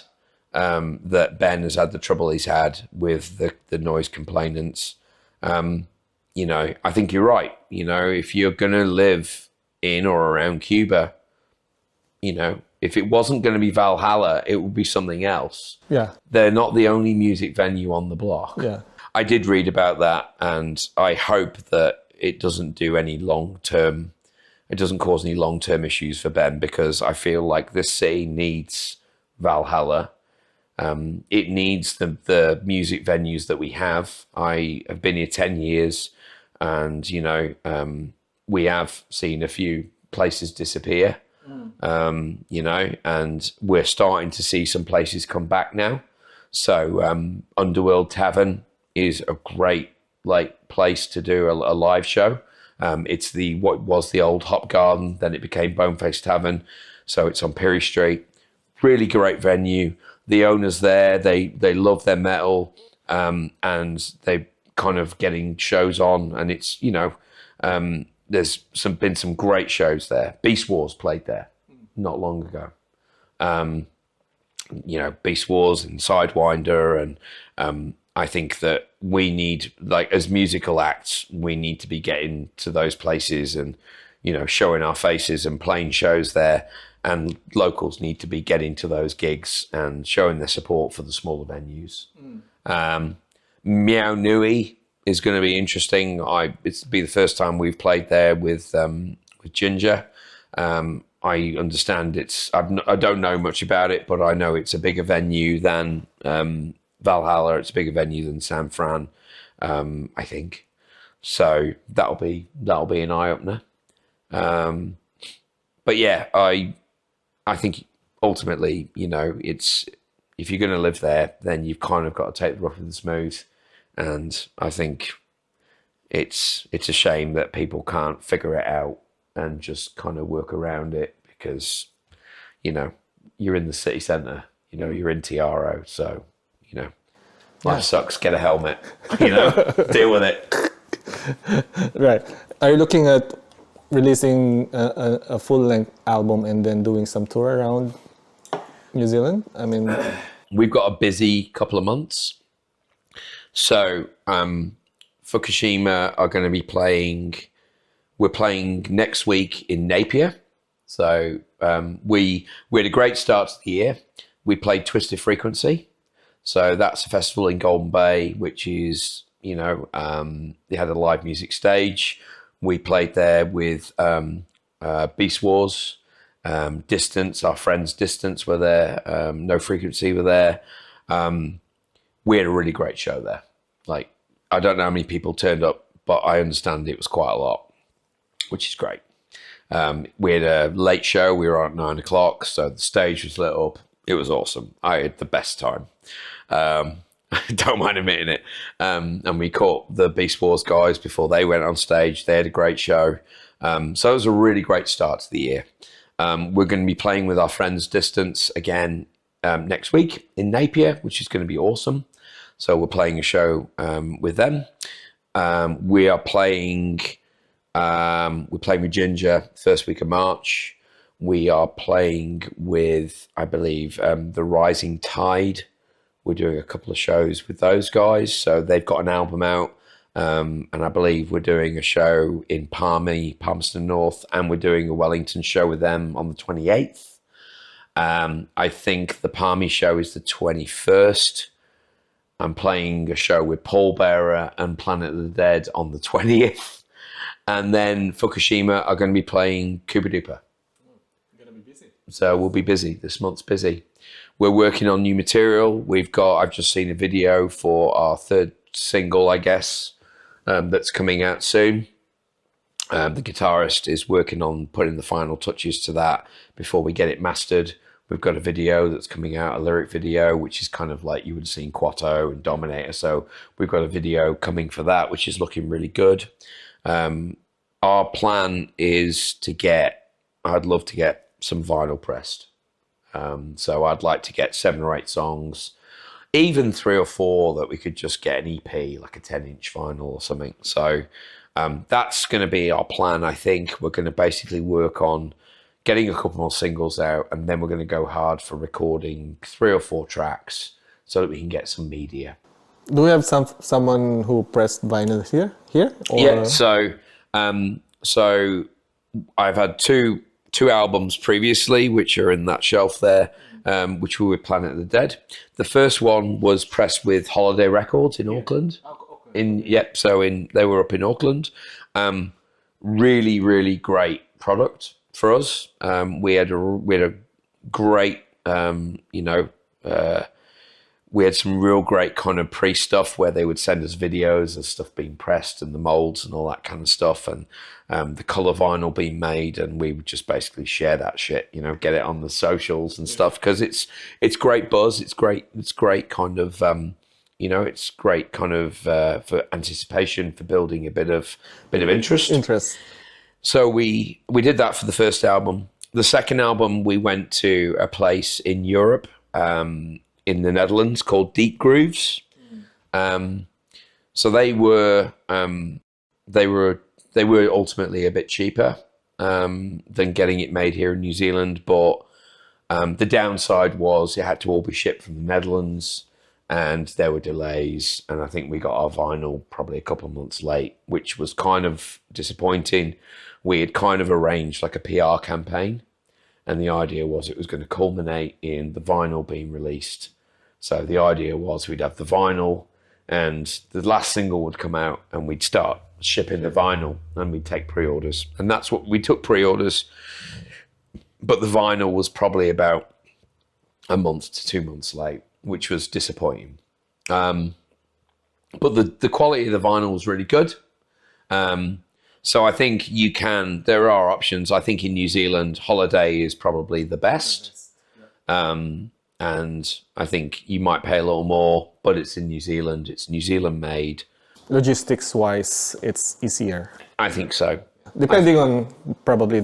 that Ben has had the trouble he's had with the noise complainants. You know, I think you're right. You know, if you're going to live in or around Cuba, you know, if it wasn't going to be Valhalla, it would be something else. Yeah. They're not the only music venue on the block. Yeah. I did read about that, and I hope that it doesn't cause any long-term issues for Ben, because I feel like this city needs Valhalla. It needs the music venues that we have. I have been here 10 years, and, you know, we have seen a few places disappear. You know, and we're starting to see some places come back now. So Underworld Tavern is a great place to do a live show. It's what was the old Hop Garden, then it became Boneface Tavern. So it's on Perry Street. Really great venue. The owners there, they love their metal, and they kind of getting shows on, and it's, you know, there's been some great shows there. Beast Wars played there not long ago. You know, Beast Wars and Sidewinder, and I think that we need, like, as musical acts, we need to be getting to those places and, you know, showing our faces and playing shows there. And locals need to be getting to those gigs and showing their support for the smaller venues. Meow Nui is going to be interesting. It'll be the first time we've played there with Ginger. I understand I don't know much about it, but I know it's a bigger venue than Valhalla. It's a bigger venue than San Fran, I think. So that'll be an eye opener. But yeah, I think ultimately, you know, it's, if you're going to live there, then you've kind of got to take the rough with the smooth. And I think it's a shame that people can't figure it out and just kind of work around it, because, you know, you're in the city centre, you know, you're in TRO, so, you know, life sucks, get a helmet, you know, deal with it. Right. Are you looking at releasing a full-length album and then doing some tour around New Zealand? I mean, we've got a busy couple of months. So Fukushima are going to be playing. We're playing next week in Napier. So we had a great start to the year. We played Twisted Frequency. So that's a festival in Golden Bay, which is, you know, they had a live music stage. We played there with Beast Wars, Distance, our friends Distance were there, No Frequency were there. We had a really great show there. Like, I don't know how many people turned up, but I understand it was quite a lot, which is great. We had a late show. We were on at 9 o'clock, so the stage was lit up. It was awesome. I had the best time. Don't mind admitting it. And we caught the Beast Wars guys before they went on stage. They had a great show. So it was a really great start to the year. We're going to be playing with our friends Distance again next week in Napier, which is going to be awesome. So we're playing a show with them. We're playing with Ginger first week of March. We are playing with, I believe, the Rising Tide. We're doing a couple of shows with those guys. So they've got an album out. And I believe we're doing a show in Palmerston North, and we're doing a Wellington show with them on the 28th. I think the Palmy show is the 21st. I'm playing a show with Paul Bearer and Planet of the Dead on the 20th. And then Fukushima are going to be playing Koopa Doopa. You're going to be busy. So we'll be busy. This month's busy. We're working on new material. I've just seen a video for our third single, I guess, that's coming out soon. The guitarist is working on putting the final touches to that before we get it mastered. We've got a video that's coming out, a lyric video, which is kind of like you would have seen Quatto and Dominator. So we've got a video coming for that, which is looking really good. Our plan is I'd love to get some vinyl pressed. So I'd like to get 7 or 8 songs, even 3 or 4 that we could just get an EP, like a 10-inch vinyl or something. So that's going to be our plan, I think. We're going to basically work on getting a couple more singles out, and then we're going to go hard for recording 3 or 4 tracks so that we can get some media. Do we have someone who pressed vinyl here? Or? Yeah, so I've had two albums previously, which are in that shelf there, which were with Planet of the Dead. The first one was pressed with Holiday Records in Auckland. They were up in Auckland. Really, really great product for us. We had a great, we had some real great kind of pre-stuff where they would send us videos of stuff being pressed and the molds and all that kind of stuff, and the color vinyl being made, and we would just basically share that shit, get it on the socials and stuff, because it's great buzz. It's great kind of, it's great kind of for anticipation, for building a bit of interest. So we did that for the first album. The second album, we went to a place in Europe, in the Netherlands, called Deep Grooves. So they were ultimately a bit cheaper than getting it made here in New Zealand, but the downside was it had to all be shipped from the Netherlands, and there were delays, and I think we got our vinyl probably a couple of months late, which was kind of disappointing. We had kind of arranged like a PR campaign, and the idea was it was going to culminate in the vinyl being released. So the idea was we'd have the vinyl, and the last single would come out, and we'd start shipping the vinyl, and we'd take pre-orders. And that's what we took, pre-orders, but the vinyl was probably about a month to 2 months late, which was disappointing. But the quality of the vinyl was really good. So I think there are options. I think in New Zealand, Holiday is probably the best. And I think you might pay a little more, but it's in New Zealand. It's New Zealand made. Logistics-wise, it's easier. I think so. Depending on probably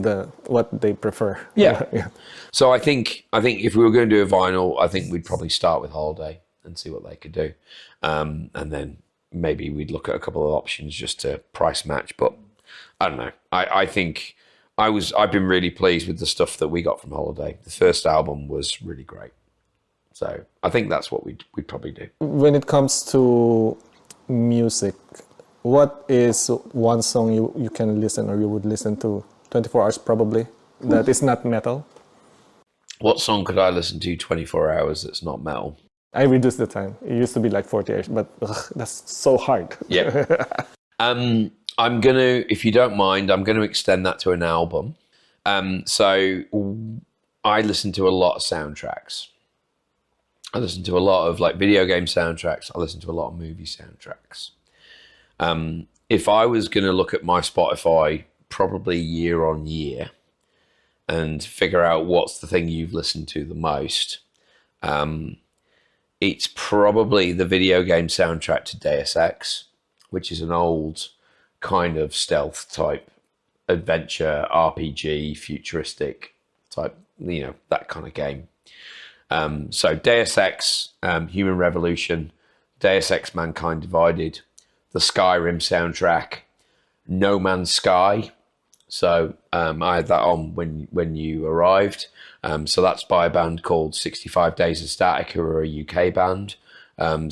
what they prefer. Yeah. So I think if we were going to do a vinyl, I think we'd probably start with Holiday and see what they could do. And then maybe we'd look at a couple of options just to price match. But I don't know. I think I've been really pleased with the stuff that we got from Holiday. The first album was really great. So I think that's what we'd probably do. When it comes to music, what is one song you can listen, or you would listen to 24 hours probably, that is not metal? What song could I listen to 24 hours that's not metal? I reduced the time. It used to be like 40 hours, but that's so hard. Yeah. I'm going to, if you don't mind, I'm going to extend that to an album. So I listen to a lot of soundtracks. I listen to a lot of like video game soundtracks. I listen to a lot of movie soundtracks. If I was going to look at my Spotify probably year on year and figure out what's the thing you've listened to the most, it's probably the video game soundtrack to Deus Ex, which is an old kind of stealth type adventure RPG, futuristic type, that kind of game. So Deus Ex, Human Revolution, Deus Ex Mankind Divided, the Skyrim soundtrack, No Man's Sky. So I had that on when you arrived. So that's by a band called 65 Days of Static, who are a UK band.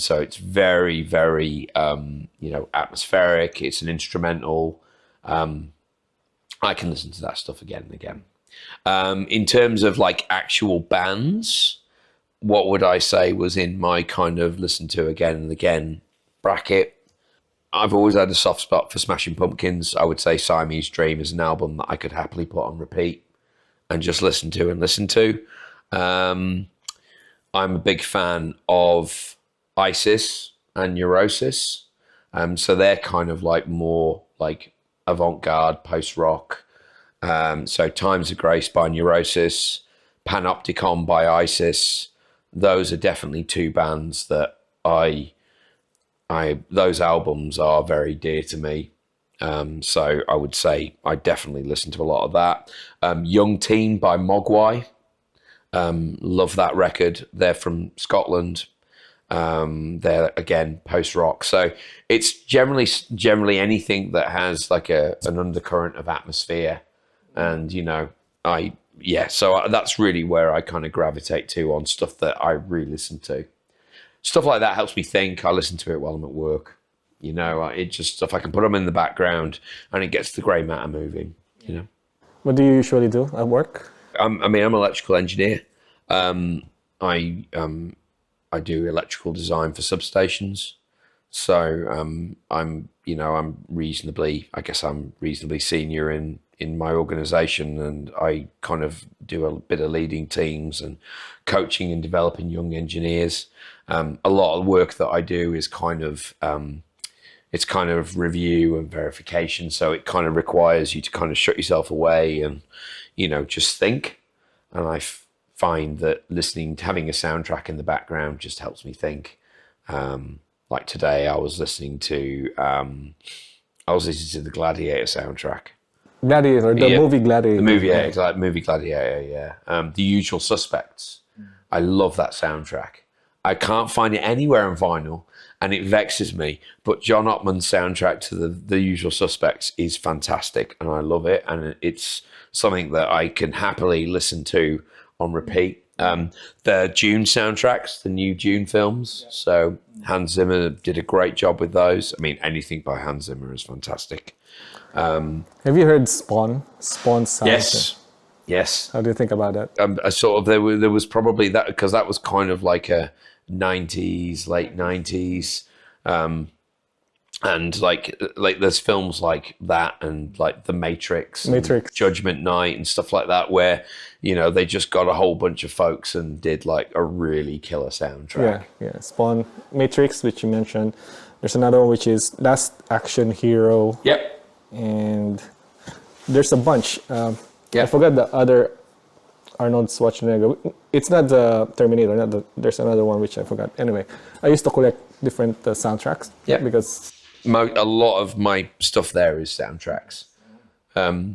So it's very, very, atmospheric. It's an instrumental. I can listen to that stuff again and again. In terms of like actual bands, what would I say was in my kind of listen to again and again bracket? I've always had a soft spot for Smashing Pumpkins. I would say Siamese Dream is an album that I could happily put on repeat and just listen to and listen to. I'm a big fan of Isis and Neurosis. So they're kind of like more like avant-garde, post-rock. So Times of Grace by Neurosis, Panopticon by Isis. Those are definitely two bands that those albums are very dear to me. So I would say I definitely listen to a lot of that. Young Teen by Mogwai. Love that record. They're from Scotland. They're again post-rock. So it's generally anything that has like an undercurrent of atmosphere. And, so that's really where I kind of gravitate to on stuff that I really listen to. Stuff like that helps me think. I listen to it while I'm at work. It just stuff I can put them in the background and it gets the grey matter moving, What do you usually do at work? I'm an electrical engineer. I do electrical design for substations. So I'm reasonably senior in my organization, and I kind of do a bit of leading teams and coaching and developing young engineers. A lot of the work that I do is it's kind of review and verification. So it kind of requires you to kind of shut yourself away and, just think. And I find that having a soundtrack in the background just helps me think. Like today I was listening to the Gladiator soundtrack. Gladiator, movie Gladiator. The movie, yeah, exactly. Movie Gladiator, yeah. The Usual Suspects. I love that soundtrack. I can't find it anywhere on vinyl, and it vexes me. But John Ottman's soundtrack to the Usual Suspects is fantastic, and I love it. And it's something that I can happily listen to on repeat. The Dune soundtracks, the new Dune films. So Hans Zimmer did a great job with those. I mean, anything by Hans Zimmer is fantastic. Have you heard Spawn? Spawn's soundtrack? Yes. How do you think about that? There was probably that, because that was kind of like a 90s, late 90s. And like there's films like that, and like The Matrix, Judgment Night and stuff like that, where, they just got a whole bunch of folks and did like a really killer soundtrack. Yeah. Spawn, Matrix, which you mentioned. There's another one which is Last Action Hero. Yep. And there's a bunch. I forgot the other Arnold Schwarzenegger. It's not the Terminator. There's another one which I forgot. Anyway, I used to collect different soundtracks. Yeah. Because a lot of my stuff there is soundtracks.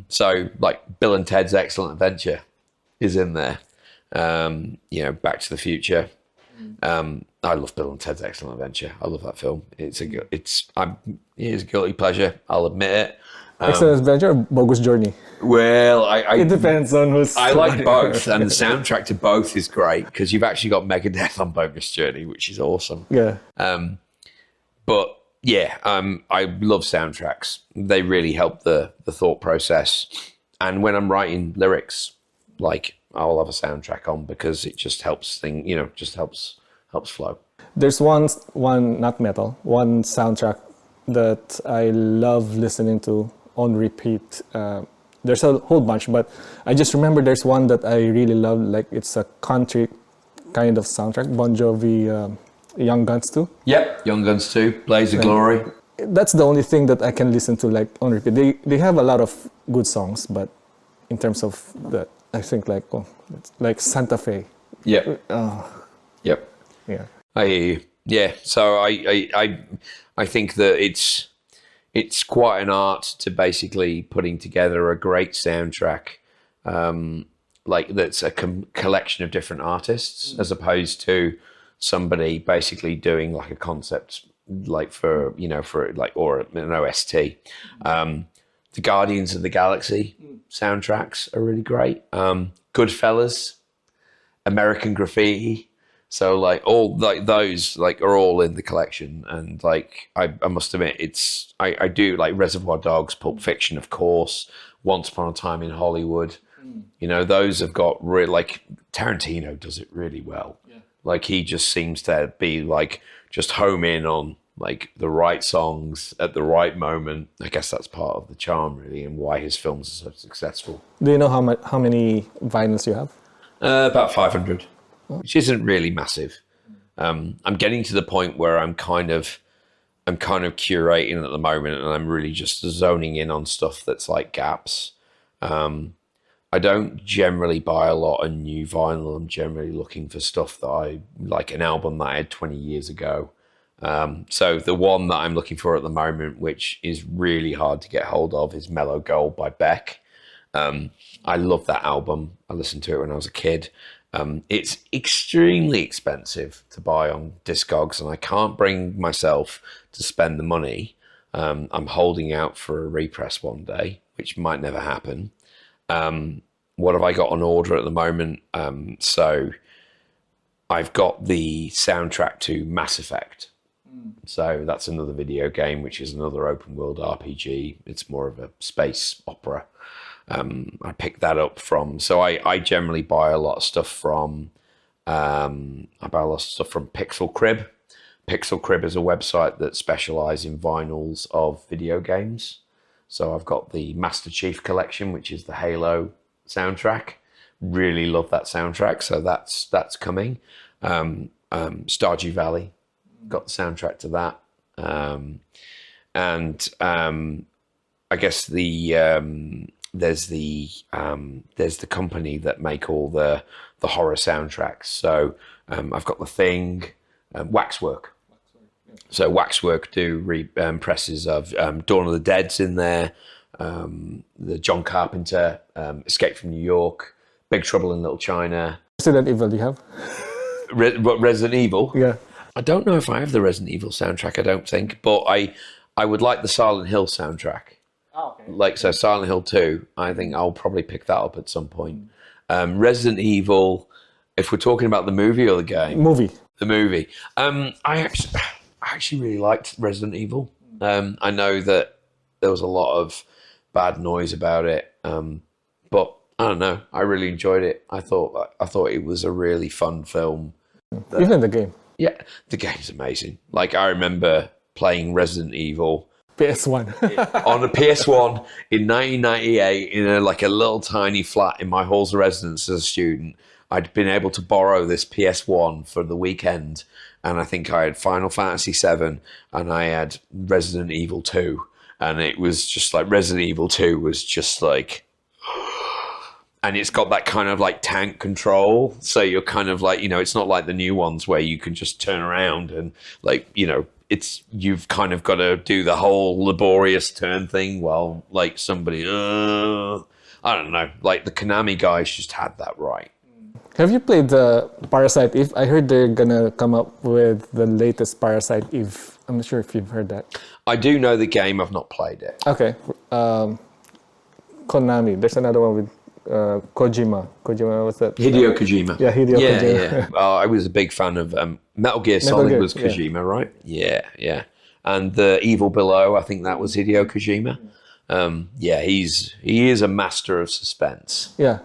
So like Bill and Ted's Excellent Adventure is in there. Back to the Future. I love Bill and Ted's Excellent Adventure. I love that film. It's a guilty pleasure. I'll admit it. Excellent Adventure or Bogus Journey? Well, it depends on who's. I like both, and the soundtrack to both is great, because you've actually got Megadeth on Bogus Journey, which is awesome. Yeah. But yeah, I love soundtracks. They really help the thought process. And when I'm writing lyrics, like, I'll have a soundtrack on, because it just helps helps flow. There's one not metal, one soundtrack that I love listening to on repeat. There's a whole bunch, but I just remember there's one that I really love. Like, it's a country kind of soundtrack. Bon Jovi, Young Guns 2. Yep, Young Guns 2, Blaze of Glory. That's the only thing that I can listen to like on repeat. They have a lot of good songs, but in terms of that, I think like Santa Fe. Yep. Yep. Yeah. I hear you. Yeah. So I think that it's quite an art to basically putting together a great soundtrack, like that's a collection of different artists, as opposed to somebody basically doing like a concept, like for, you know, for like, or an OST. The Guardians of the Galaxy soundtracks are really great. Goodfellas, American Graffiti. So like all like those like are all in the collection, and like I must admit I do like Reservoir Dogs, Pulp Fiction, of course, Once Upon a Time in Hollywood. You know, those have got real, like Tarantino does it really well. Yeah. Like he just seems to be like just home in on like the right songs at the right moment. I guess that's part of the charm really, and why his films are so successful. Do you know how many vinyls you have? About 500. Which isn't really massive. I'm getting to the point where I'm kind of curating at the moment, and I'm really just zoning in on stuff that's like gaps. I don't generally buy a lot of new vinyl. I'm generally looking for stuff that I like, an album that I had 20 years ago. So the one that I'm looking for at the moment, which is really hard to get hold of, is Mellow Gold by Beck. I love that album. I listened to it when I was a kid. It's extremely expensive to buy on Discogs, and I can't bring myself to spend the money. I'm holding out for a repress one day, which might never happen. What have I got on order at the moment? So I've got the soundtrack to Mass Effect. So that's another video game, which is another open world RPG. It's more of a space opera. I picked that up from, so I generally buy a lot of stuff from, Pixel Crib. Pixel Crib is a website that specializes in vinyls of video games. So I've got the Master Chief Collection, which is the Halo soundtrack. Really love that soundtrack. So that's coming. Stardew Valley, got the soundtrack to that. I guess there's the company that make all the horror soundtracks. So I've got The Thing, Waxwork. So Waxwork do presses of Dawn of the Dead's in there, the John Carpenter, Escape from New York, Big Trouble in Little China. Resident Evil, do you have? What, Resident Evil? Yeah. I don't know if I have the Resident Evil soundtrack, I don't think, but I would like the Silent Hill soundtrack. Oh, okay. Like, so Silent Hill 2, I think I'll probably pick that up at some point. Resident Evil, if we're talking about the movie or the game? Movie. The movie. I actually really liked Resident Evil. I know that there was a lot of bad noise about it, but I don't know. I really enjoyed it. I thought it was a really fun film. Even the game. Yeah, the game's amazing. Like, I remember playing Resident Evil PS1 on a PS1 in 1998 in a little tiny flat in my halls of residence as a student. I'd been able to borrow this PS1 for the weekend, and I think I had Final Fantasy VII and I had Resident Evil 2, and it was just like Resident Evil 2 was just like, and it's got that kind of like tank control, so you're kind of like, you know, it's not like the new ones where you can just turn around and like, you know, you've kind of got to do the whole laborious turn thing while like somebody, I don't know, like the Konami guys just had that right. Have you played the Parasite Eve? I heard they're gonna come up with the latest Parasite Eve. I'm not sure if you've heard that. I do know the game, I've not played it. Okay. Konami, there's another one with Kojima. Kojima, what's that? Hideo Kojima. Yeah, Hideo Kojima. Yeah. I was a big fan of Metal Gear Solid was Kojima, right? Yeah. And the Evil Below, I think that was Hideo Kojima. He is a master of suspense. Yeah.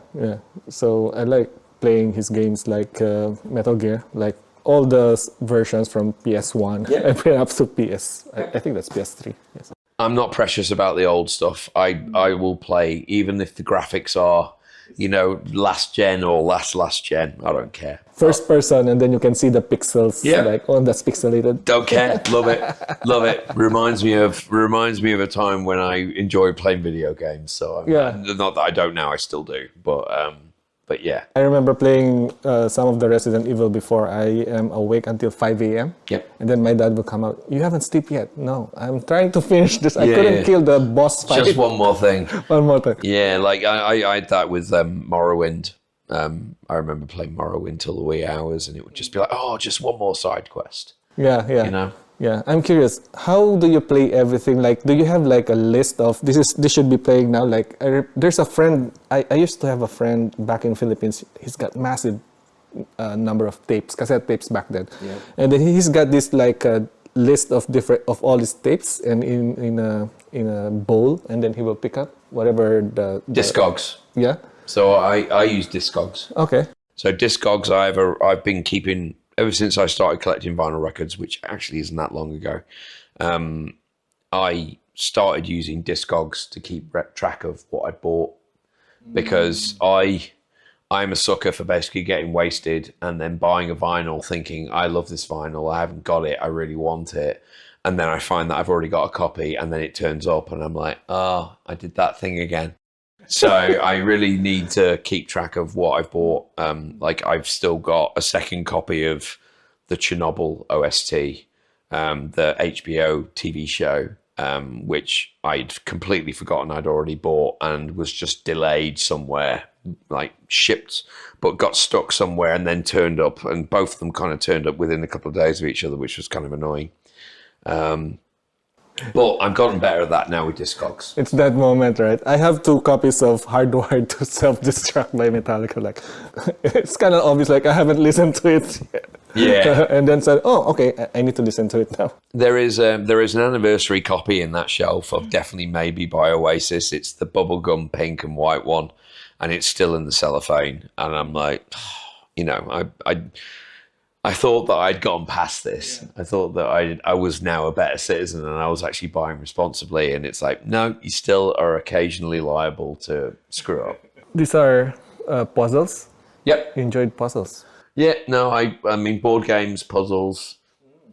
So I like playing his games like Metal Gear, like all the versions from PS1 and play up to PS. I think that's PS3. Yes. I'm not precious about the old stuff. I will play, even if the graphics are, you know, last gen or last gen. I don't care. First person, and then you can see the pixels. Yeah. Like, oh, that's pixelated. Don't care. Love it. Reminds me of a time when I enjoyed playing video games. So not that I don't now. I still do. But yeah. I remember playing some of the Resident Evil before I am awake until 5 a.m. Yep. And then my dad would come out, you haven't slept yet. No, I'm trying to finish this. I couldn't kill the boss fight. Just one more thing. One more thing. Yeah, like I had that with Morrowind. I remember playing Morrowind till the wee hours, and it would just be like, oh, just one more side quest. Yeah, yeah. You know? Yeah, I'm curious. How do you play everything? Like, do you have like a list of this should be playing now? Like, there's a friend. I used to have a friend back in Philippines. He's got massive number of tapes, cassette tapes back then, and then he's got this like a list of different of all his tapes, and in a bowl, and then he will pick up whatever the Discogs. Yeah. So I use Discogs. Okay. So Discogs I've been keeping ever since I started collecting vinyl records, which actually isn't that long ago. I started using Discogs to keep track of what I bought, because I'm a sucker for basically getting wasted and then buying a vinyl thinking, I love this vinyl, I haven't got it, I really want it. And then I find that I've already got a copy, and then it turns up and I'm like, oh, I did that thing again. So I really need to keep track of what I've bought. Like I've still got a second copy of the Chernobyl OST, the HBO TV show, which I'd completely forgotten I'd already bought and was just delayed somewhere, like shipped, but got stuck somewhere and then turned up. And both of them kind of turned up within a couple of days of each other, which was kind of annoying. But I've gotten better at that now with Discogs. It's that moment, right? I have 2 copies of Hardwired to Self-Destruct by Metallica. Like, it's kind of obvious, like, I haven't listened to it yet. Yeah. And then said, oh, okay, I need to listen to it now. There is an anniversary copy in that shelf of Definitely Maybe by Oasis. It's the bubblegum pink and white one, and it's still in the cellophane. And I'm like, you know, I thought that I'd gone past this. Yeah. I thought that I was now a better citizen and I was actually buying responsibly. And it's like, no, you still are occasionally liable to screw up. These are puzzles? Yep. You enjoyed puzzles? Yeah, no, I mean, board games, puzzles.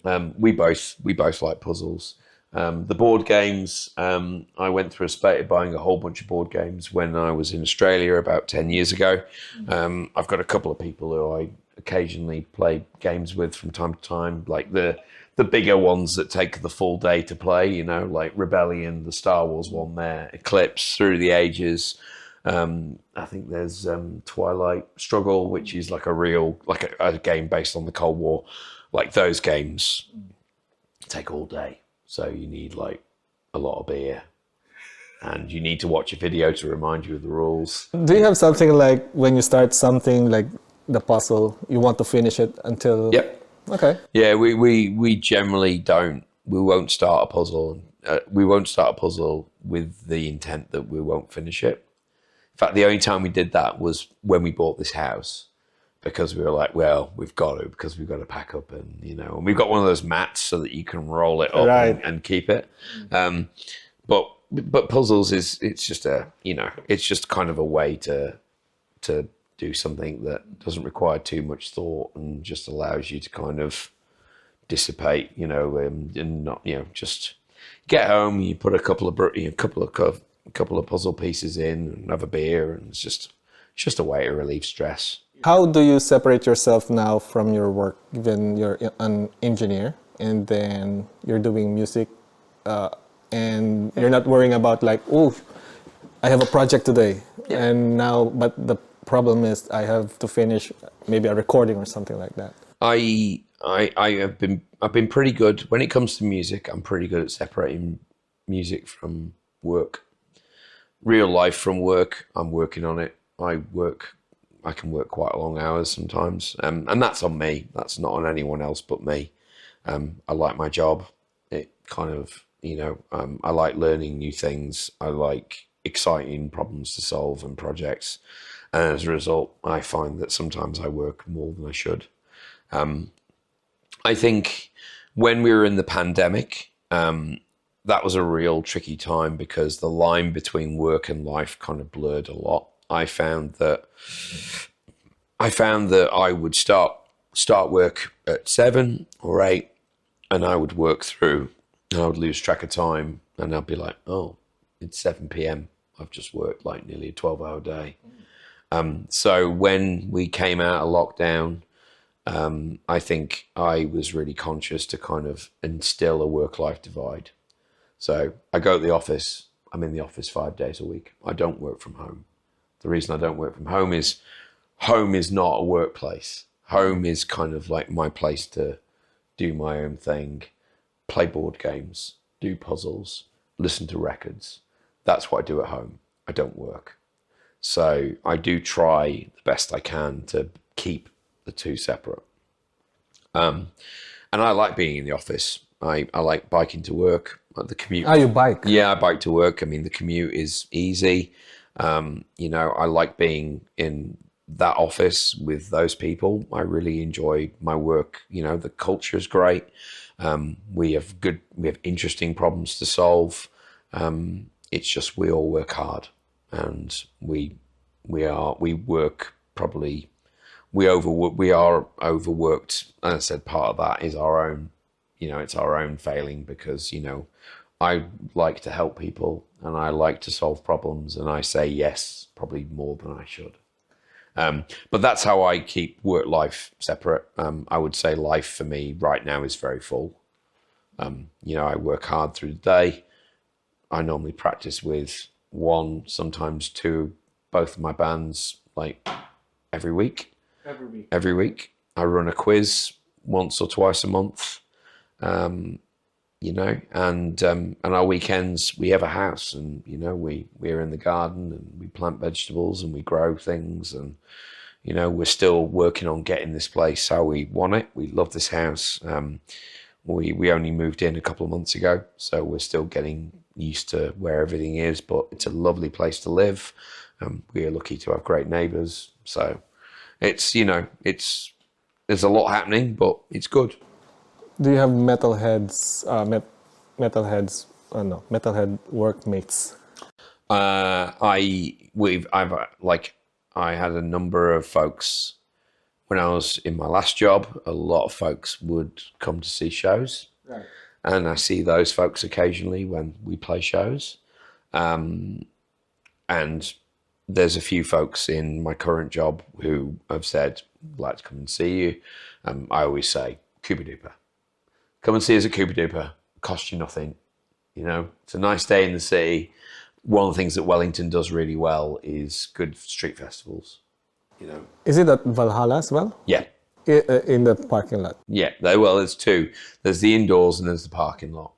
We both like puzzles. The board games, I went through a spate of buying a whole bunch of board games when I was in Australia about 10 years ago. I've got a couple of people who I occasionally play games with from time to time, like the bigger ones that take the full day to play, you know, like Rebellion, the Star Wars one there, Eclipse, Through the Ages. I think there's Twilight Struggle, which is like a game based on the Cold War. Like those games take all day. So you need like a lot of beer and you need to watch a video to remind you of the rules. Do you have something like when you start something like the puzzle, you want to finish it until... Yep. Okay. Yeah, we generally don't. We won't start a puzzle. We won't start a puzzle with the intent that we won't finish it. In fact, the only time we did that was when we bought this house, because we were like, well, we've got to pack up, and you know, and we've got one of those mats so that you can roll it up and keep it. But puzzles it's just kind of a way to do something that doesn't require too much thought and just allows you to kind of dissipate, you know, and not, you know, just get home, you put a couple of puzzle pieces in and have a beer, and it's just a way to relieve stress. How do you separate yourself now from your work, given you're an engineer and then you're doing music, and you're not worrying about like, oh, I have a project today, and now, but the problem is I have to finish maybe a recording or something like that. I've been pretty good when it comes to music. I'm pretty good at separating music from work, real life from work. I'm working on it. I can work quite long hours sometimes, and that's on me. That's not on anyone else but me. I like my job. It kind of, you know, I like learning new things. I like exciting problems to solve and projects. And as a result, I find that sometimes I work more than I should. I think when we were in the pandemic, that was a real tricky time because the line between work and life kind of blurred a lot. I found that I would start work at 7 or 8, and I would work through, and I would lose track of time, and I'd be like, oh, it's 7 p.m. I've just worked like nearly a 12-hour day. So when we came out of lockdown, I think I was really conscious to kind of instill a work-life divide. So I go to the office. I'm in the office 5 days a week. I don't work from home. The reason I don't work from home is home is not a workplace. Home is kind of like my place to do my own thing, play board games, do puzzles, listen to records. That's what I do at home. I don't work. So I do try the best I can to keep the two separate. And I like being in the office. I like biking to work. The commute. Oh, you bike? Yeah, I bike to work. I mean, the commute is easy. You know, I like being in that office with those people. I really enjoy my work. You know, the culture is great. We have interesting problems to solve. It's just we all work hard, and we work probably. We are overworked. And I said part of that is our own, you know, it's our own failing because, you know, I like to help people and I like to solve problems and I say yes, probably more than I should. But that's how I keep work life separate. I would say life for me right now is very full. You know, I work hard through the day. I normally practice with one, sometimes two, both of my bands like every week. Every week. I run a quiz once or twice a month. You know, and our weekends we have a house, and you know we're in the garden and we plant vegetables and we grow things, and you know we're still working on getting this place how we want it. We love this house. We only moved in a couple of months ago, so we're still getting used to where everything is. But it's a lovely place to live. We are lucky to have great neighbours, so it's, you know, there's a lot happening, but it's good. Do you have metalhead workmates? I had a number of folks when I was in my last job. A lot of folks would come to see shows, right. And I see those folks occasionally when we play shows. And there's a few folks in my current job who have said, "I'd like to come and see you." I always say, "Cuba Duper. Come and see us at Cuba Duper. Cost you nothing. You know, it's a nice day in the city." One of the things that Wellington does really well is good street festivals. You know, is it at Valhalla as well? Yeah, in the parking lot. Yeah, well, there's two. There's the indoors and there's the parking lot.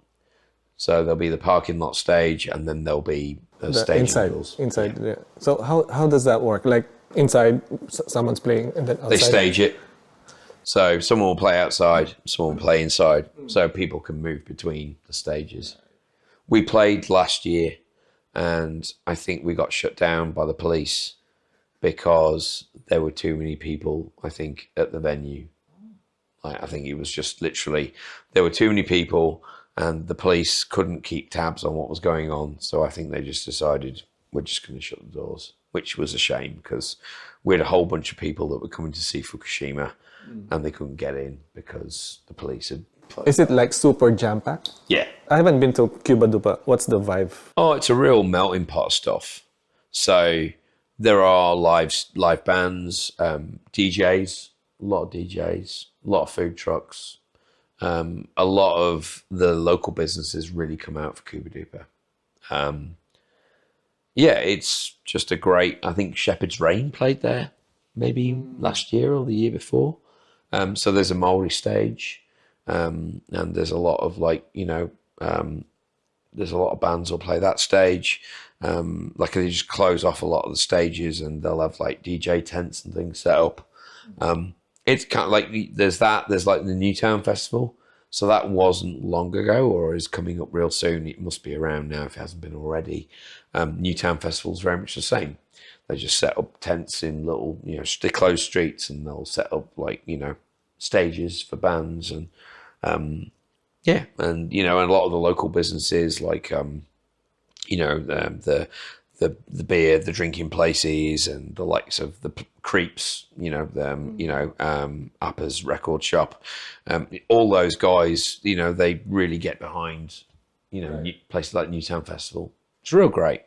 So there'll be the parking lot stage, and then there'll be a stage indoors. Inside. Yeah. So how does that work? Like inside, someone's playing, and then outside? They stage it. So someone will play outside, someone will play inside, so people can move between the stages. We played last year, and I think we got shut down by the police because there were too many people, I think, at the venue. I think it was just literally, there were too many people, and the police couldn't keep tabs on what was going on. So I think they just decided, we're just going to shut the doors, which was a shame because we had a whole bunch of people that were coming to see Fukushima, and they couldn't get in because the police had closed. Is it like super jam-packed? Yeah. I haven't been to Cuba Dupa. What's the vibe? Oh, it's a real melting pot of stuff. So there are live bands, DJs, a lot of DJs, a lot of food trucks. A lot of the local businesses really come out for Cuba Duper. Yeah, it's just a great, I think Shepherd's Rain played there maybe last year or the year before. So there's a Maori stage, and there's a lot of there's a lot of bands will play that stage. Like they just close off a lot of the stages, and they'll have like DJ tents and things set up. It's kind of like there's like the Newtown Festival. So that wasn't long ago, or is coming up real soon. It must be around now if it hasn't been already. Newtown Festival is very much the same. They just set up tents in little, they close streets, and they'll set up stages for bands, and and a lot of the local businesses like the beer, the drinking places, and the likes of the Creeps, Appa's record shop, all those guys, they really get behind, places like Newtown Festival. It's real great,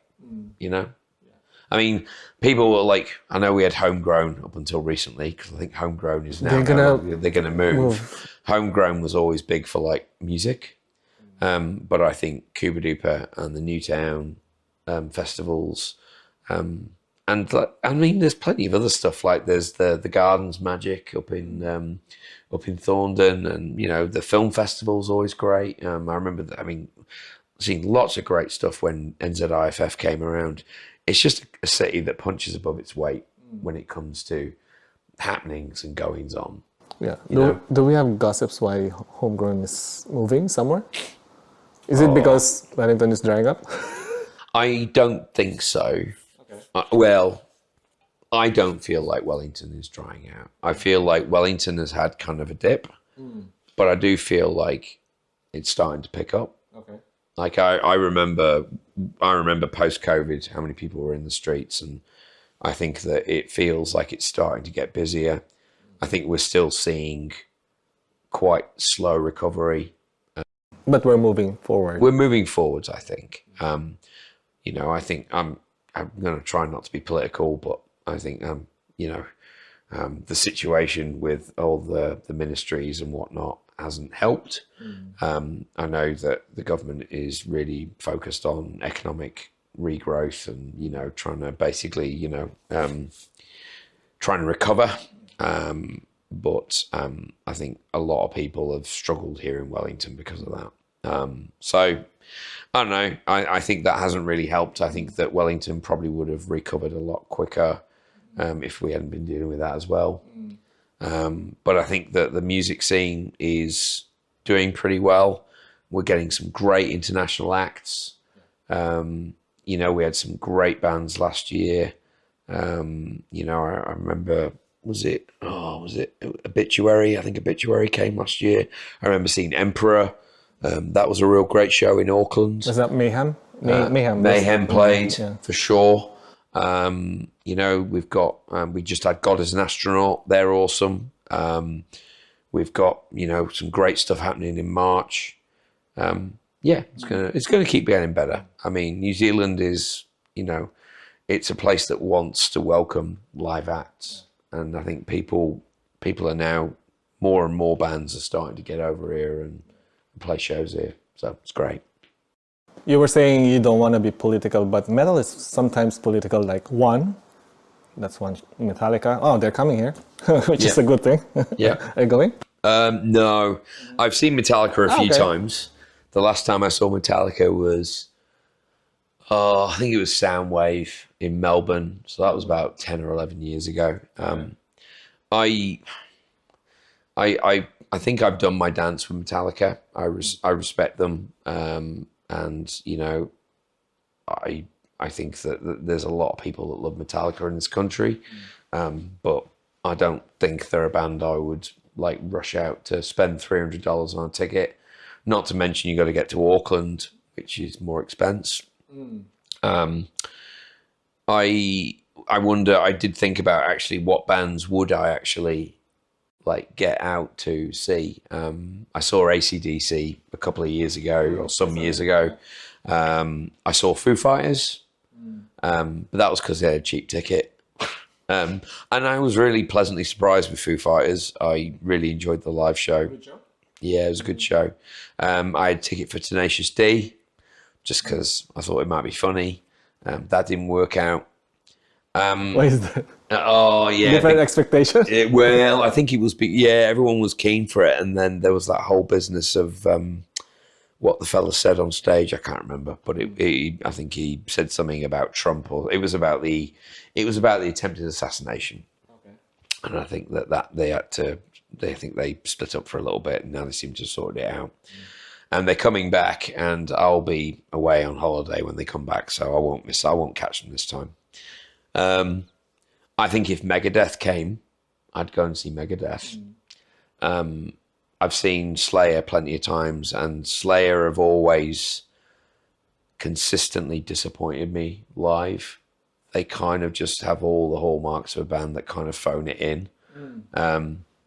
I mean, people were like, I know we had Homegrown up until recently, because I think Homegrown is now they're gonna move. Homegrown was always big for like music, but I think Cuba Duper and the Newtown festivals, and and like, I mean, there's plenty of other stuff. Like there's the Gardens Magic up in Thorndon, and you know the film festival's always great. I remember that. I mean, seen lots of great stuff when NZIFF came around. It's just a city that punches above its weight when it comes to happenings and goings on. Yeah. You Do we have gossips why Homegrown is moving somewhere? Is it because Wellington is drying up? I don't think so. Okay. Well, I don't feel like Wellington is drying out. I feel like Wellington has had kind of a dip, but I do feel like it's starting to pick up. Okay. Like I remember post-COVID how many people were in the streets, and I think that it feels like it's starting to get busier. I think we're still seeing quite slow recovery. But we're moving forward. We're moving forwards, I think. You know, I think I'm going to try not to be political, but I think, you know, the situation with all the ministries and whatnot hasn't helped. I know that the government is really focused on economic regrowth and, you know, trying to basically, you know, trying to recover. But I think a lot of people have struggled here in Wellington because of that. So I don't know. I think that hasn't really helped. I think that Wellington probably would have recovered a lot quicker if we hadn't been dealing with that as well. But I think that the music scene is doing pretty well. We're getting some great international acts. You know, we had some great bands last year. You know, I remember, was it Obituary? I think Obituary came last year. I remember seeing Emperor. That was a real great show in Auckland. Was that Mayhem? Mayhem played, for sure. You know, we've got, we just had God as an Astronaut. They're awesome. We've got, you know, some great stuff happening in March. Yeah, it's gonna keep getting better. I mean, New Zealand is, you know, it's a place that wants to welcome live acts, and I think people are now, more and more bands are starting to get over here and play shows here. So it's great. You were saying you don't want to be political, but metal is sometimes political. Like that's one Metallica. Oh, they're coming here, which is a good thing. Yeah. Are you going? No, I've seen Metallica a few times. The last time I saw Metallica was, I think it was Soundwave in Melbourne. So that was about 10 or 11 years ago. I think I've done my dance with Metallica. I respect them. And, you know, I think that there's a lot of people that love Metallica in this country. But I don't think they're a band I would like rush out to spend $300 on a ticket. Not to mention you got to get to Auckland, which is more expense. I wonder, I did think about actually what bands would I actually like get out to see. I saw AC/DC a couple of years ago or some years ago. I saw Foo Fighters, but that was because they had a cheap ticket. And I was really pleasantly surprised with Foo Fighters. I really enjoyed the live show. Good show? Yeah, it was a good show. I had a ticket for Tenacious D just because I thought it might be funny. That didn't work out. Why is that? Oh, yeah. Different expectations? Well, I think it was, everyone was keen for it. And then there was that whole business of what the fella said on stage. I can't remember, but I think he said something about Trump, or it was about the attempted assassination. Okay. And I think that they think they split up for a little bit, and now they seem to sort it out. And they're coming back, and I'll be away on holiday when they come back, so I won't catch them this time. I think if Megadeth came, I'd go and see Megadeth. I've seen Slayer plenty of times, and Slayer have always consistently disappointed me live. They kind of just have all the hallmarks of a band that kind of phone it in.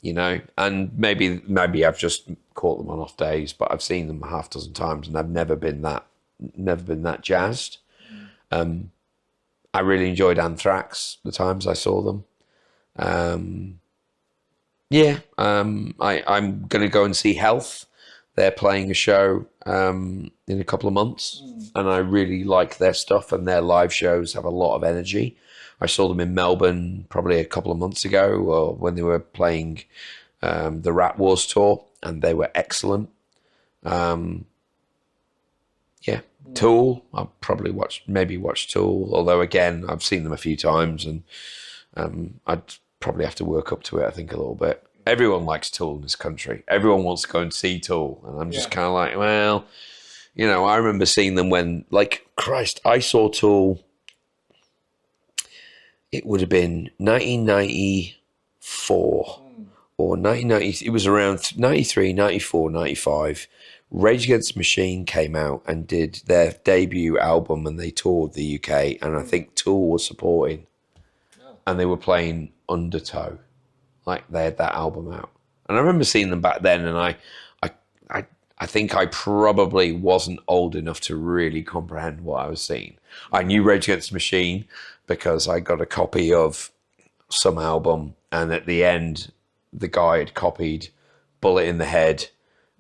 You know, and maybe I've just caught them on off days, but I've seen them a half dozen times, and I've never been that jazzed. I really enjoyed Anthrax the times I saw them. I'm going to go and see Health. They're playing a show in a couple of months. and I really like their stuff, and their live shows have a lot of energy. I saw them in Melbourne probably a couple of months ago, when they were playing the Rat Wars tour, and they were excellent. Yeah, Tool. I'll probably watch Tool. Although again, I've seen them a few times, and I'd probably have to work up to it, I think, a little bit. Everyone likes Tool in this country. Everyone wants to go and see Tool, and I'm just kind of like, well, you know, I remember seeing them when, like, Christ, I saw Tool. It would have been 1994 or 1990. It was around 93, 94, 95. Rage Against the Machine came out and did their debut album, and they toured the UK, and I think Tool was supporting, and they were playing Undertow, like they had that album out. And I remember seeing them back then, and I think I probably wasn't old enough to really comprehend what I was seeing. I knew Rage Against the Machine because I got a copy of some album, and at the end, the guy had copied Bullet in the Head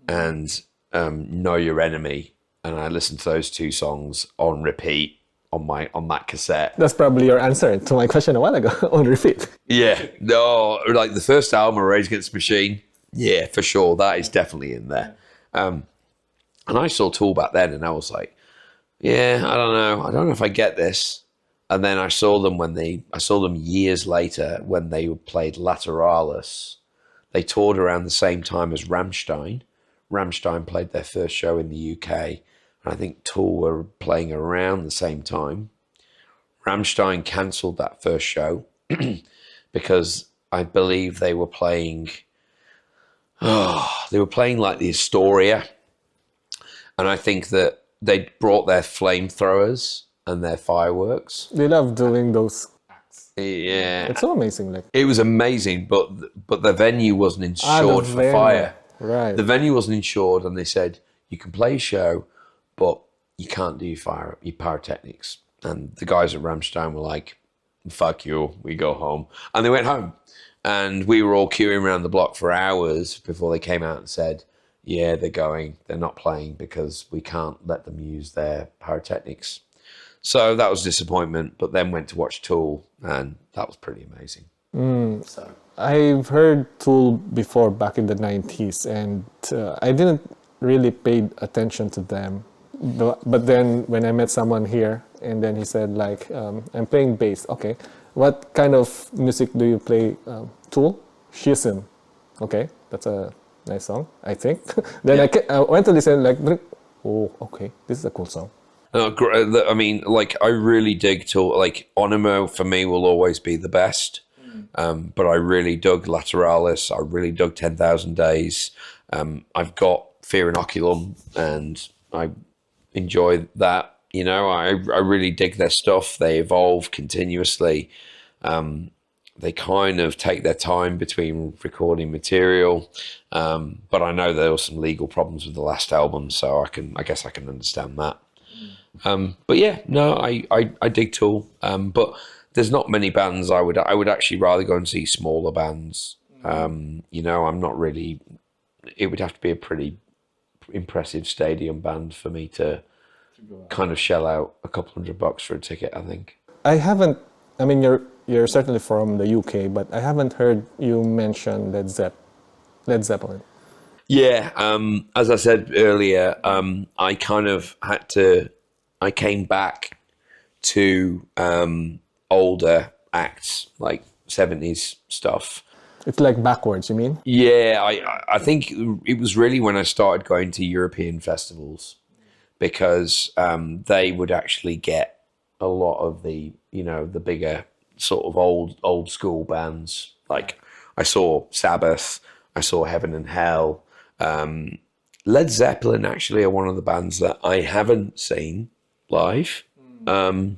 and Know Your Enemy, and I listened to those two songs on repeat on that cassette. That's probably your answer to my question a while ago. On repeat. Yeah, no, like the first album of Rage Against the Machine. Yeah, for sure, that is definitely in there. And I saw Tool back then, and I was like, yeah, I don't know if I get this. And then I saw them years later when they played Lateralis. They toured around the same time as Rammstein. Rammstein played their first show in the UK, and I think Tool were playing around the same time. Rammstein cancelled that first show because I believe they were playing like the Astoria, and I think that they brought their flamethrowers and their fireworks. They love doing those acts. Yeah, it's so amazing. Like, it was amazing, but the venue wasn't insured for fire. Right. The venue wasn't insured, and they said you can play a show, but you can't do your pyrotechnics. And the guys at Rammstein were like, "Fuck you, we go home," and they went home. And we were all queuing around the block for hours before they came out and said, "Yeah, they're not playing because we can't let them use their pyrotechnics." So that was disappointment, but then went to watch Tool, and that was pretty amazing. So I've heard Tool before back in the 90s, and I didn't really pay attention to them. But then when I met someone here, and then he said, like, I'm playing bass. Okay, what kind of music do you play? Tool? Schism. Okay, that's a nice song, I think. Then I went to listen, like, oh, okay, this is a cool song. I mean, like, I really dig Tool. Like, Onimo for me will always be the best. But I really dug Lateralis. I really dug 10,000 Days. I've got Fear Inoculum, and I enjoy that. You know, I really dig their stuff. They evolve continuously. They kind of take their time between recording material. But I know there were some legal problems with the last album, so I guess I can understand that. But yeah, no, I dig Tool. But there's not many bands I would actually rather go and see smaller bands. You know, I'm not really. It would have to be a pretty impressive stadium band for me to kind of shell out a couple $100 for a ticket, I think. I haven't. I mean, you're certainly from the UK, but I haven't heard you mention Led Zeppelin. Yeah, as I said earlier, I kind of had to. I came back to older acts, like 70s stuff. It's like backwards, you mean? Yeah, I think it was really when I started going to European festivals, because they would actually get a lot of the, you know, the bigger sort of old school bands. Like I saw Sabbath, I saw Heaven and Hell. Led Zeppelin actually are one of the bands that I haven't seen live. I've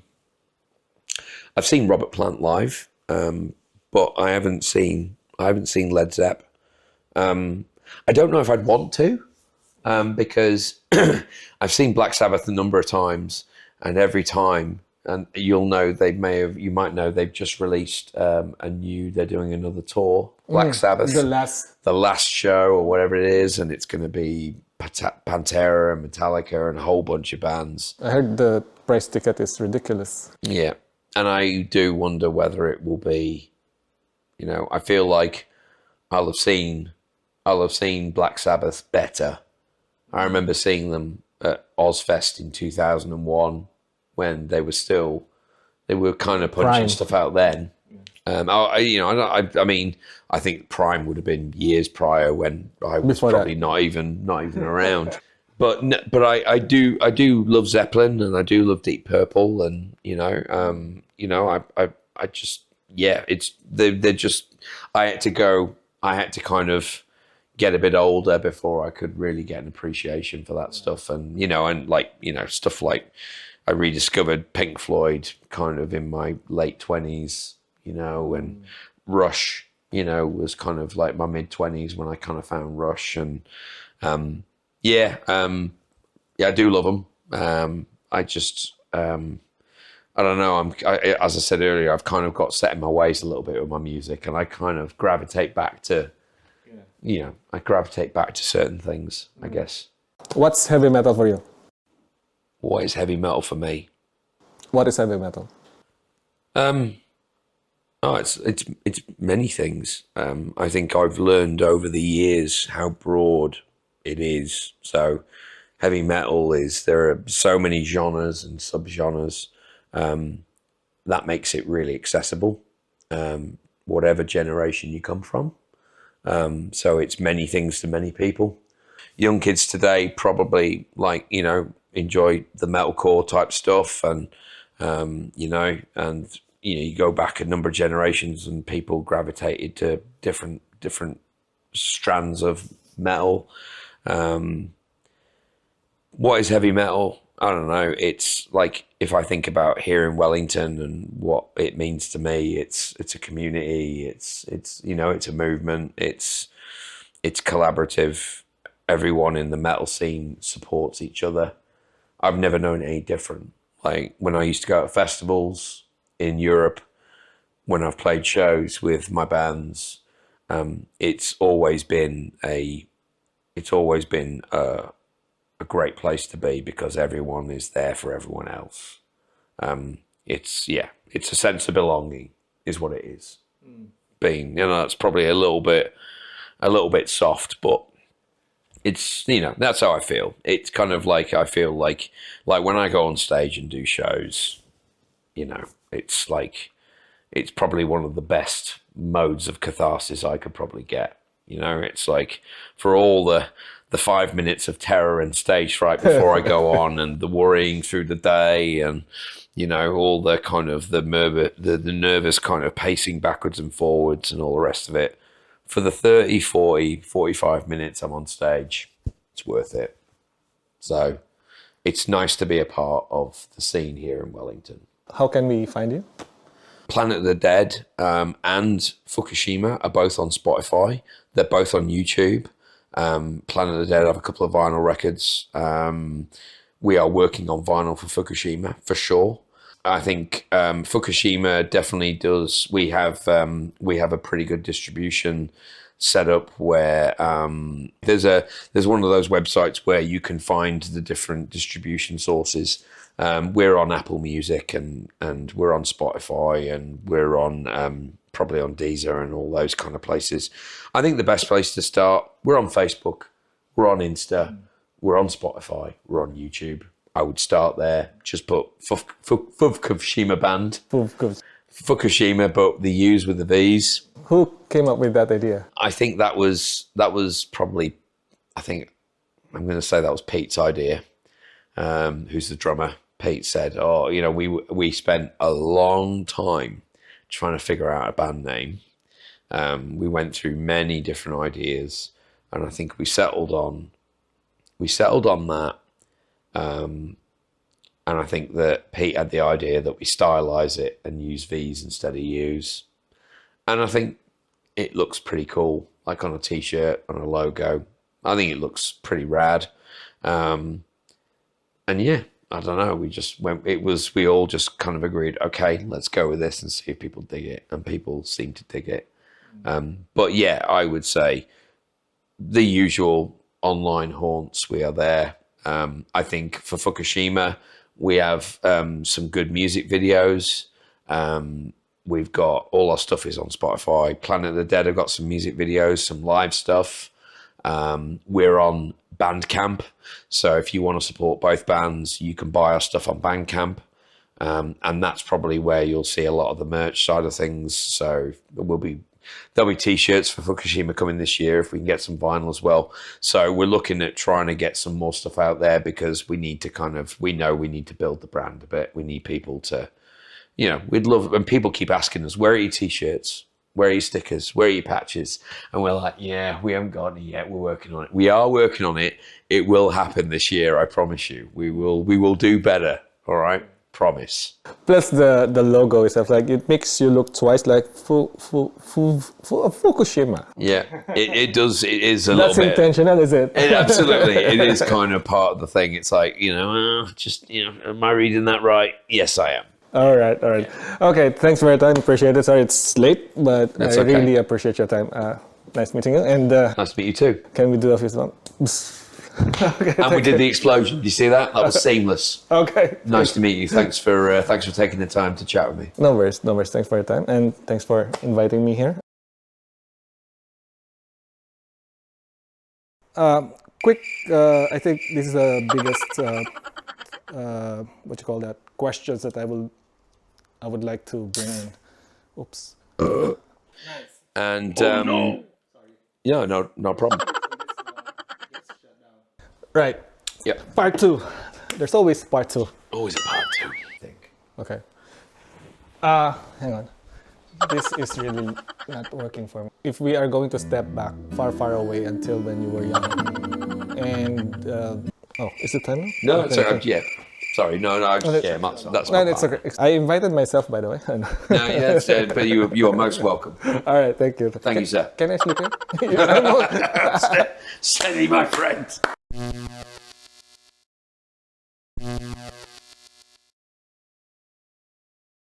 seen Robert Plant live, but I haven't seen Led Zepp. I don't know if I'd want to, because I've seen Black Sabbath a number of times, and every time, and you might know they've just released they're doing another tour, Black Sabbath, the last show or whatever it is, and it's going to be Pantera and Metallica and a whole bunch of bands. I heard the price ticket is ridiculous. Yeah. And I do wonder whether it will be, you know, I feel like I'll have seen Black Sabbath better. I remember seeing them at Ozfest in 2001 when they were kind of punching Prime. stuff out then. I mean, I think Prime would have been years prior when I was Before probably that. not even around. But I do love Zeppelin and I do love Deep Purple and I just they're just I had to kind of get a bit older before I could really get an appreciation for that stuff and stuff like I rediscovered Pink Floyd kind of in my late 20s, and Rush, was kind of like my mid 20s when I kind of found Rush and I do love them. I don't know. As I said earlier, I've kind of got set in my ways a little bit with my music, and I kind of gravitate back to, certain things, I guess. What's heavy metal for you? What is heavy metal for me? What is heavy metal? It's many things. I think I've learned over the years how broad it is. So heavy metal there are so many genres and subgenres. That makes it really accessible, whatever generation you come from. So it's many things to many people. Young kids today probably enjoy the metalcore type stuff and you go back a number of generations and people gravitated to different strands of metal. What is heavy metal? I don't know. It's like if I think about here in Wellington and what it means to me, it's a community. It's a movement. It's collaborative. Everyone in the metal scene supports each other. I've never known any different. Like when I used to go to festivals in Europe, when I've played shows with my bands, it's always been a great place to be because everyone is there for everyone else. It's a sense of belonging is what it is. Being, that's probably a little bit soft, but it's, that's how I feel. It's kind of like, I feel like when I go on stage and do shows, it's like, it's probably one of the best modes of catharsis I could probably get. It's like for all the 5 minutes of terror and stage fright before I go on and the worrying through the day and, all the kind of the nervous kind of pacing backwards and forwards and all the rest of it. For the 30, 40, 45 minutes I'm on stage, it's worth it. So it's nice to be a part of the scene here in Wellington. How can we find you? Planet of the Dead and Fukushima are both on Spotify. They're both on YouTube. Planet of the Dead have a couple of vinyl records. We are working on vinyl for Fukushima for sure. I think Fukushima definitely does. We have a pretty good distribution set up where there's one of those websites where you can find the different distribution sources. We're on Apple Music and we're on Spotify and we're on probably on Deezer and all those kind of places. I think the best place to start, we're on Facebook, we're on Insta, we're on Spotify, we're on YouTube. I would start there. Just put Fukushima band. Fukushima, but the U's with the V's. Who came up with that idea? I think that was probably, I'm going to say that was Pete's idea. Who's the drummer? Pete said, we spent a long time trying to figure out a band name. We went through many different ideas, and I think we settled on that. And I think that Pete had the idea that we stylize it and use V's instead of U's. And I think it looks pretty cool, like on a t-shirt, on a logo. I think it looks pretty rad. And yeah, I don't know. We all just kind of agreed, okay, let's go with this and see if people dig it. And people seem to dig it. But yeah, I would say the usual online haunts, we are there. I think for Fukushima, we have some good music videos. We've got all our stuff is on Spotify. Planet of the Dead have got some music videos, some live stuff. We're on Bandcamp, so if you want to support both bands, you can buy our stuff on Bandcamp, and that's probably where you'll see a lot of the merch side of things. So there'll be t-shirts for Fukushima coming this year if we can get some vinyl as well. So we're looking at trying to get some more stuff out there because we need to we need to build the brand a bit. We need people to, we'd love, and people keep asking us, where are your t-shirts? Where are your stickers? Where are your patches? And we're like, yeah, we haven't got any yet. We're working on it. We are working on it. It will happen this year. I promise you. We will do better. All right. Promise. Plus the logo itself, like it makes you look twice like Fukushima. Yeah, it does. It is a little bit. That's intentional, is it? Absolutely. It is kind of part of the thing. It's like, am I reading that right? Yes, I am. All right. Okay, thanks for your time. Appreciate it. Sorry it's late, but That's I okay. really appreciate your time. Nice meeting you. And Nice to meet you too. can we do a fist bump? Okay, And we did the explosion. Did you see that? That was seamless. Okay. Nice to meet you. Thanks for taking the time to chat with me. No worries. Thanks for your time, and thanks for inviting me here. Quick, I think this is the biggest, questions that I would like to bring in. Oops. And yeah, no problem. Right. Yeah. Part 2. There's always part 2. Always a part 2, I think. Okay. Hang on. This is really not working for me. If we are going to step back far away until when you were young, and is it time now? No, it's okay. Okay. Yeah. Sorry, no, yeah, that's my It's part. okay. I invited myself, by the way. No, yeah, but you are most welcome. All right, thank you. Thank you, sir. Can I sleep in? Steady, my friend.